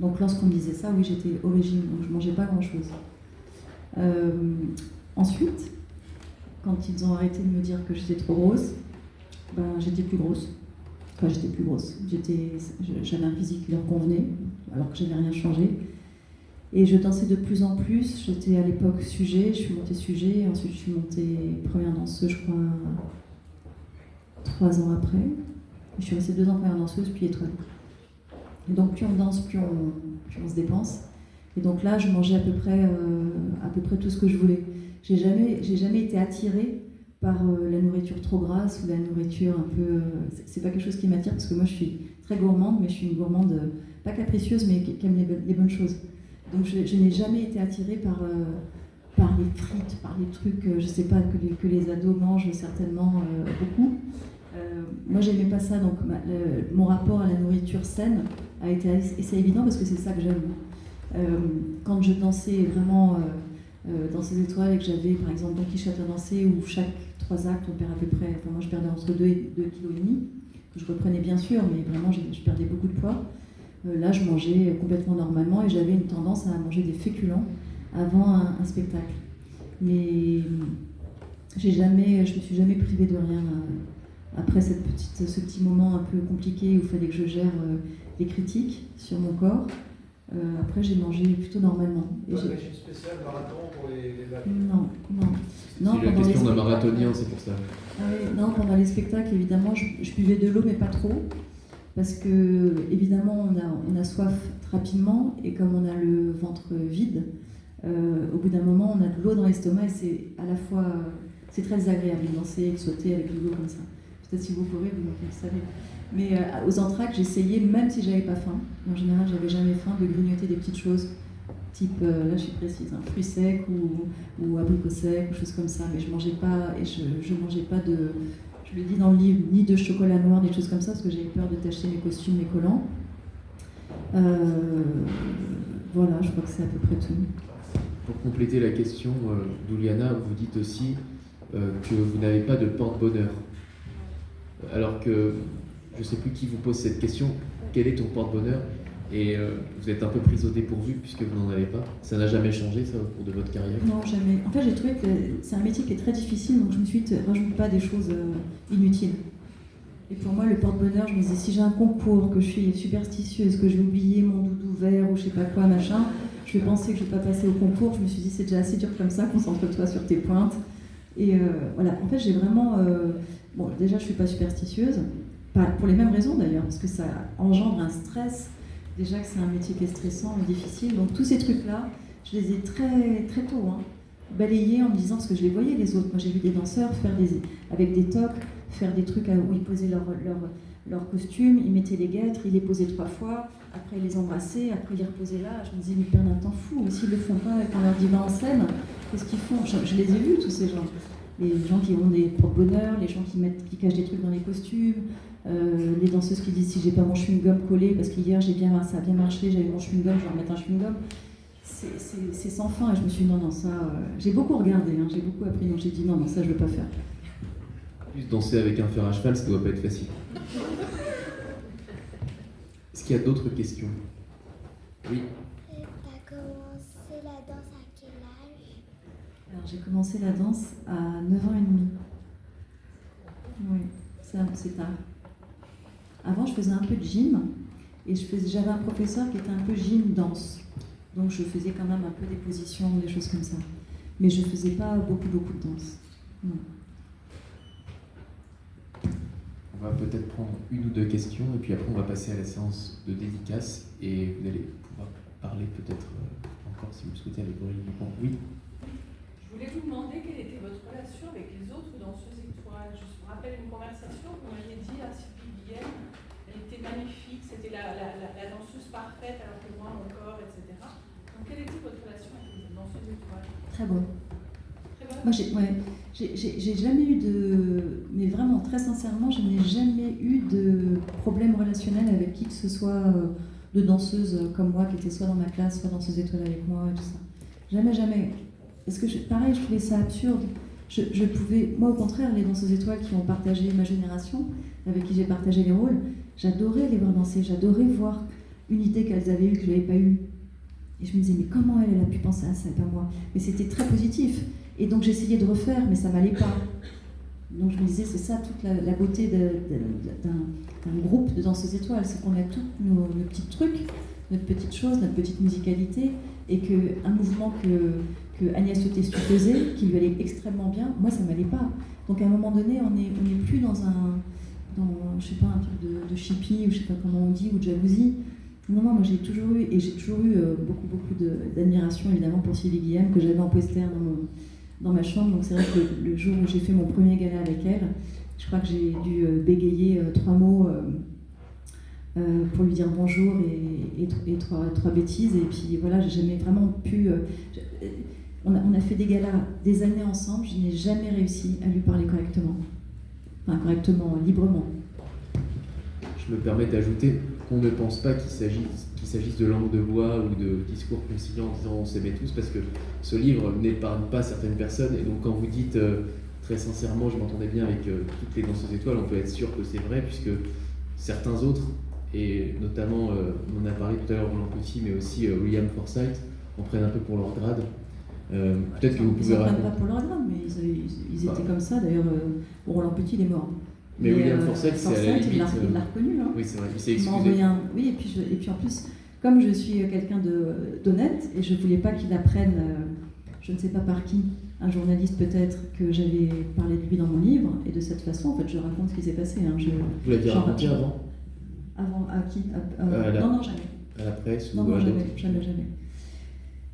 Donc, lorsqu'on me disait ça, oui, j'étais au régime, donc je mangeais pas grand-chose. Ensuite, quand ils ont arrêté de me dire que j'étais trop grosse, ben, j'étais plus grosse. Enfin, j'étais plus grosse. J'avais un physique qui leur convenait, alors que j'avais rien changé. Et je dansais de plus en plus. J'étais à l'époque sujet, je suis montée sujet, et ensuite je suis montée première danseuse, je crois, 3 ans après. Et je suis restée 2 ans première danseuse, puis étoile. Et donc plus on danse, plus on se dépense. Et donc là, je mangeais à peu près tout ce que je voulais. J'ai jamais été attirée par la nourriture trop grasse ou la nourriture un peu... c'est pas quelque chose qui m'attire, parce que moi je suis très gourmande, mais je suis une gourmande pas capricieuse, mais qui aime les bonnes choses. Donc je n'ai jamais été attirée par les frites, par les trucs, je sais pas, que les ados mangent certainement beaucoup. Moi j'aimais pas ça, donc mon rapport à la nourriture saine a été assez évident, parce que c'est ça que j'aime. Quand je dansais vraiment dans ces étoiles et que j'avais par exemple Don Quichotte à danser, où chaque 3 actes on perd à peu près, enfin moi je perdais entre 2 et 2,5 kg, que je reprenais bien sûr, mais vraiment je perdais beaucoup de poids. Là je mangeais complètement normalement et j'avais une tendance à manger des féculents avant un spectacle. Mais je me suis jamais privée de rien après ce petit moment un peu compliqué où il fallait que je gère les critiques sur mon corps. Après, j'ai mangé plutôt normalement. Pas de régime spécial marathon pour les vagues? Non. C'est la question d'un marathonien, c'est pour ça. Ah oui, non, pendant les spectacles, évidemment, je buvais de l'eau, mais pas trop. Parce que, évidemment, on a soif rapidement, et comme on a le ventre vide, au bout d'un moment, on a de l'eau dans l'estomac, et c'est à la fois... c'est très agréable de danser et de sauter avec de l'eau comme ça. Peut-être si vous courez, vous le savez. Mais aux entr'actes, j'essayais, même si j'avais pas faim, en général j'avais jamais faim, de grignoter des petites choses, type, là je suis précise, fruits secs ou abricots secs, ou choses comme ça, mais je mangeais pas, et je mangeais pas de, je le dis dans le livre, ni de chocolat noir, des choses comme ça, parce que j'avais peur de tacher mes costumes, mes collants. Voilà, je crois que c'est à peu près tout. Pour compléter la question d'Ouliana, vous dites aussi que vous n'avez pas de porte-bonheur. Alors que je ne sais plus qui vous pose cette question, quel est ton porte-bonheur? Et vous êtes un peu prise au dépourvu puisque vous n'en avez pas. Ça n'a jamais changé, ça, au cours de votre carrière? Non, jamais. En fait, j'ai trouvé que c'est un métier qui est très difficile, donc je me suis dit, rajoute pas des choses inutiles. Et pour moi, le porte-bonheur, je me disais, si j'ai un concours, que je suis superstitieuse, que je vais oublier mon doudou vert ou je sais pas quoi, machin, je vais penser que je vais pas passer au concours. Je me suis dit, c'est déjà assez dur comme ça, concentre-toi sur tes pointes. Et voilà, en fait, j'ai vraiment... bon, déjà, je suis pas superstitieuse, pas pour les mêmes raisons d'ailleurs, parce que ça engendre un stress. Déjà que c'est un métier qui est stressant et difficile. Donc tous ces trucs-là, je les ai très, très tôt balayés en me disant, parce que je les voyais les autres. Moi j'ai vu des danseurs faire avec des toques, faire des trucs où ils posaient leur costume, ils mettaient les guêtres, ils les posaient 3 fois, après ils les embrassaient, après ils les reposaient là. Je me disais, mais ils perdent un temps fou. Et s'ils le font pas, quand on leur dit va en scène, qu'est-ce qu'ils font? Je les ai vus tous ces gens. Les gens qui ont des porte-bonheur, les gens qui cachent des trucs dans les costumes, les danseuses qui disent si j'ai pas mon chewing-gum collé parce qu'hier ça a bien marché, j'avais mon chewing-gum, je vais remettre un chewing-gum. C'est sans fin et je me suis dit non, ça... j'ai beaucoup regardé, j'ai beaucoup appris, donc j'ai dit non, ça je veux pas faire. Plus danser avec un fer à cheval, ça doit pas être facile. Est-ce qu'il y a d'autres questions? Oui. T'as commencé la danse à quel âge? Alors j'ai commencé la danse à 9 ans et demi. Oui, c'est tard. Avant, je faisais un peu de gym et j'avais un professeur qui était un peu gym-danse. Donc je faisais quand même un peu des positions, des choses comme ça. Mais je faisais pas beaucoup de danse. Non. On va peut-être prendre 1 ou 2 questions et puis après on va passer à la séance de dédicace et vous allez pouvoir parler peut-être encore si vous le souhaitez avec Aurélie Dupont. Oui. Je voulais vous demander quelle était votre relation avec les autres danseuses étoiles. Je me rappelle une conversation où vous m'aviez dit à Sylvie Guilhem, elle était magnifique, c'était la danseuse parfaite, alors que moi, mon corps, etc. Donc, quelle était votre relation avec les danseuses étoiles? Très bonne. Très bonne. Moi, j'ai jamais eu de... Mais vraiment, très sincèrement, je n'ai jamais eu de problème relationnel avec qui que ce soit de danseuses comme moi, qui étaient soit dans ma classe, soit danseuses étoiles avec moi et tout ça. Jamais, jamais. Parce que, pareil, je trouvais ça absurde. Je pouvais... Moi, au contraire, les danseuses étoiles qui ont partagé ma génération, avec qui j'ai partagé les rôles, j'adorais les voir danser, j'adorais voir une idée qu'elles avaient eue, que je n'avais pas eue. Et je me disais, mais comment elle a pu penser à ça et pas moi? Mais c'était très positif. Et donc j'essayais de refaire, mais ça m'allait pas. Donc je me disais, c'est ça toute la beauté d'un groupe de danseuses étoiles, c'est qu'on a tous nos petits trucs, notre petite chose, notre petite musicalité, et qu'un mouvement que Agnès Le Testu faisait, qui lui allait extrêmement bien, moi ça m'allait pas. Donc à un moment donné, on n'est plus dans je sais pas, un truc de chippie, ou je sais pas comment on dit, ou de jalousie. Non, moi j'ai toujours eu beaucoup d'admiration évidemment pour Sylvie Guilhem, que j'avais en poster dans ma chambre. Donc c'est vrai que le jour où j'ai fait mon premier gala avec elle, je crois que j'ai dû bégayer 3 mots pour lui dire bonjour et trois bêtises. Et puis voilà, j'ai jamais vraiment pu... on a fait des galas des années ensemble, je n'ai jamais réussi à lui parler correctement. Enfin correctement, librement. Je me permets d'ajouter qu'on ne pense pas qu'il s'agisse de langue de bois ou de discours conciliants en disant on s'aimait tous, parce que ce livre n'épargne pas certaines personnes. Et donc quand vous dites très sincèrement, je m'entendais bien avec toutes les danseuses étoiles, on peut être sûr que c'est vrai, puisque certains autres, et notamment on en a parlé tout à l'heure Roland Petit, mais aussi William Forsythe, en prennent un peu pour leur grade. Peut-être que vous pouvez raconter. Ils n'en prennent pas pour leur grade, mais ils étaient comme ça. D'ailleurs, Roland Petit, il est mort. Mais William Forsythe, c'est à la limite... Il l'a reconnu. Hein. Oui, c'est vrai, il s'est excusé. Oui, et puis en plus, comme je suis quelqu'un d'honnête, et je ne voulais pas qu'il apprenne, je ne sais pas par qui, un journaliste peut-être, que j'avais parlé de lui dans mon livre, et de cette façon, en fait, je raconte ce qui s'est passé. Hein. Vous l'aviez raconté avant? Avant, à qui? Non, jamais. À la presse? Non, jamais.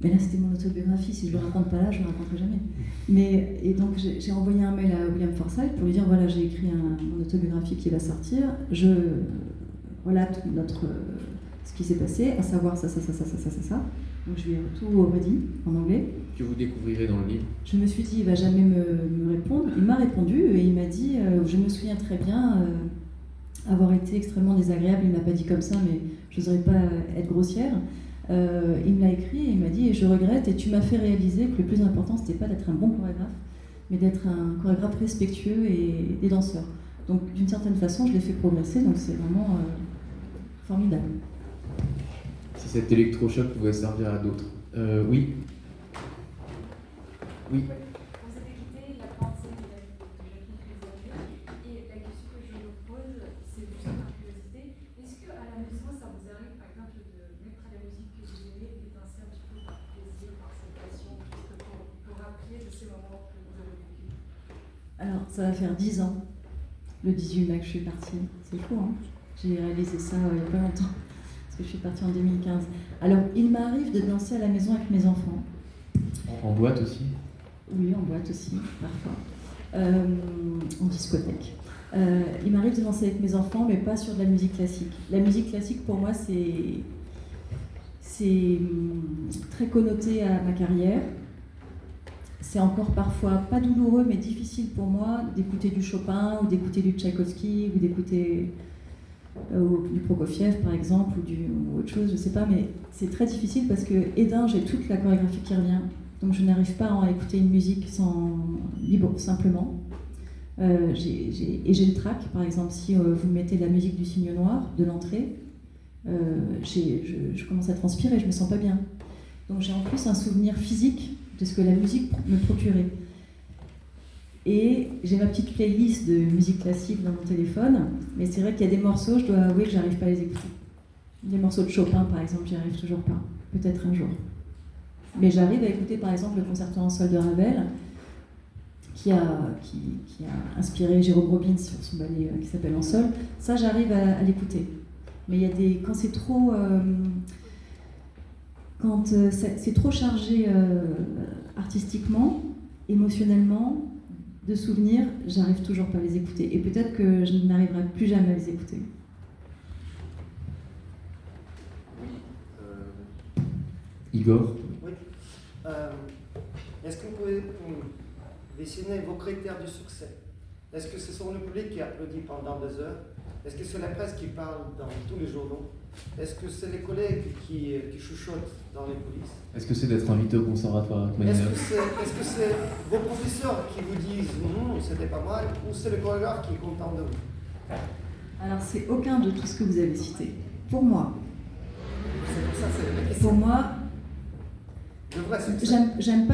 Mais là, c'était mon autobiographie. Si je ne le raconte pas là, je ne le raconterai jamais. Et donc, j'ai envoyé un mail à William Forsythe pour lui dire, voilà, j'ai écrit mon autobiographie qui va sortir. Je relate ce qui s'est passé, à savoir ça. Donc, je lui ai tout redit en anglais. Que vous découvrirez dans le livre. Je me suis dit, il ne va jamais me répondre. Il m'a répondu et il m'a dit, je me souviens très bien avoir été extrêmement désagréable. Il ne m'a pas dit comme ça, mais je n'oserais pas être grossière. Il me l'a écrit et il m'a dit, je regrette, et tu m'as fait réaliser que le plus important, c'était pas d'être un bon chorégraphe, mais d'être un chorégraphe respectueux et des danseurs. Donc d'une certaine façon, je l'ai fait progresser, donc c'est vraiment formidable. Si cet électrochoc pouvait servir à d'autres. Oui. Vous avez quitté la pensée de Jacqueline Chrysanthème, et la question que je me pose, c'est juste par curiosité, est-ce qu'à la maison, ça vous arrive, par exemple, de mettre à la musique que vous aimez et de danser un petit peu par plaisir, par cette passion, juste pour rappeler de ces moments que vous avez vécu? Alors, ça va faire 10 ans, le 18 mai que je suis partie. C'est fou, hein? J'ai réalisé ça il n'y a pas longtemps, parce que je suis partie en 2015. Alors, il m'arrive de danser à la maison avec mes enfants. En boîte aussi? Oui, en boîte aussi, parfois. En discothèque. Il m'arrive de danser avec mes enfants, mais pas sur de la musique classique. La musique classique, pour moi, c'est très connoté à ma carrière. C'est encore parfois pas douloureux, mais difficile pour moi d'écouter du Chopin, ou d'écouter du Tchaïkovski, ou d'écouter du Prokofiev, par exemple, ou autre chose, je sais pas, mais c'est très difficile parce que, j'ai toute la chorégraphie qui revient. Donc je n'arrive pas à écouter une musique simplement. Et j'ai le trac, par exemple, si vous mettez la musique du Cygne Noir de l'entrée, je commence à transpirer, je me sens pas bien. Donc j'ai en plus un souvenir physique de ce que la musique me procurait. Et j'ai ma petite playlist de musique classique dans mon téléphone, mais c'est vrai qu'il y a des morceaux, je dois avouer que j'arrive pas à les écouter. Des morceaux de Chopin, par exemple, j'y arrive toujours pas. Peut-être un jour. Mais j'arrive à écouter par exemple le concerto en sol de Ravel, qui a inspiré Jérôme Robbins sur son ballet qui s'appelle En sol. Ça, j'arrive à l'écouter. Mais il y a quand c'est trop, c'est trop chargé artistiquement, émotionnellement, de souvenirs, j'arrive toujours pas à les écouter. Et peut-être que je n'arriverai plus jamais à les écouter. Igor. Oui. Est-ce que vous pouvez dessiner vos critères du succès? Est-ce que ce sont le public qui applaudit pendant 2 heures? Est-ce que c'est la presse qui parle dans tous les journaux? Est-ce que c'est les collègues qui chuchotent dans les coulisses? Est-ce que c'est d'être invité au conservatoire avec Est-ce que c'est vos professeurs qui vous disent c'était pas mal, ou c'est le chorégraphe qui est content de vous? Alors c'est aucun de tout ce que vous avez cité. Pour moi, Ça, c'est la question. pour moi, Le vrai succès. j'aime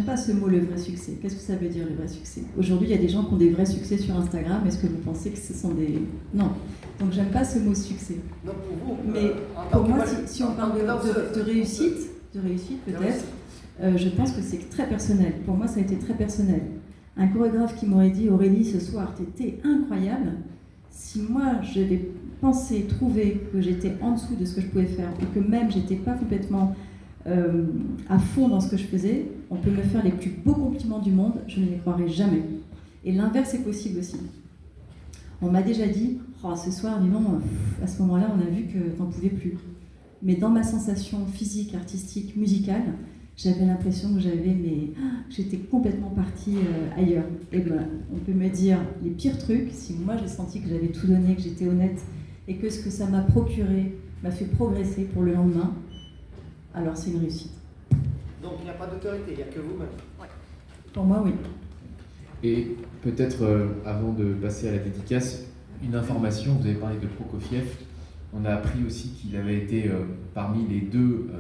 pas ce mot, le vrai succès. Qu'est-ce que ça veut dire, le vrai succès? Aujourd'hui, il y a des gens qui ont des vrais succès sur Instagram. Est-ce que vous pensez que ce sont des... Non. Donc, j'aime pas ce mot succès. Non, pour vous. Mais en pour tant moi, que si on parle de réussite peut-être, je pense que c'est très personnel. Pour moi, ça a été très personnel. Un chorégraphe qui m'aurait dit « Aurélie, ce soir, t'étais incroyable », si moi, j'avais pensé, trouvé que j'étais en dessous de ce que je pouvais faire, et que même j'étais pas complètement à fond dans ce que je faisais, on peut me faire les plus beaux compliments du monde, je ne les croirais jamais. Et l'inverse est possible aussi. On m'a déjà dit « Oh, ce soir, dis donc, à ce moment-là, on a vu que t'en pouvais plus ». Mais dans ma sensation physique, artistique, musicale, j'avais l'impression que j'étais complètement partie ailleurs. Et ben, on peut me dire les pires trucs, si moi j'ai senti que j'avais tout donné, que j'étais honnête, et que ce que ça m'a procuré m'a fait progresser pour le lendemain, alors c'est une réussite. Donc il n'y a pas d'autorité, il n'y a que vous-même. Pour moi, oui. Et peut-être, avant de passer à la dédicace, une information, vous avez parlé de Prokofiev. On a appris aussi qu'il avait été parmi les 2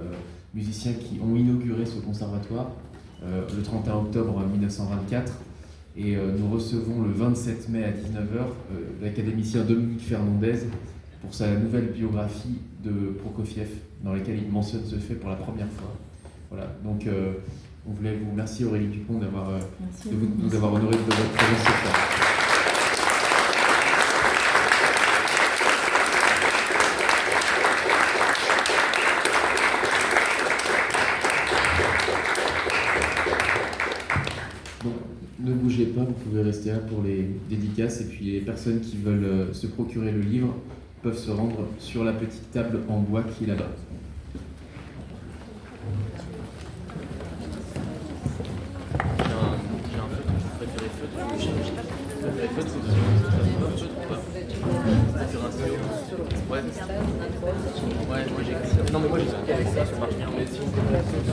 musiciens qui ont inauguré ce conservatoire le 31 octobre 1924. Et nous recevons le 27 mai à 19h l'académicien Dominique Fernandez pour sa nouvelle biographie de Prokofiev, dans laquelle il mentionne ce fait pour la première fois. Voilà, donc on voulait vous remercier Aurélie Dupont de nous avoir honoré de votre présence ce soir. Bon, ne bougez pas, vous pouvez rester là pour les dédicaces, et puis les personnes qui veulent se procurer le livre peuvent se rendre sur la petite table en bois qui est là-bas. J'ai un feutre, vous préférez feutre ou chimie? Vous préférez feutre ou pas? Ouais. Ouais, moi j'ai... Non mais moi j'ai sorti avec ça, ça marche bien. Mais si on peut la feutre,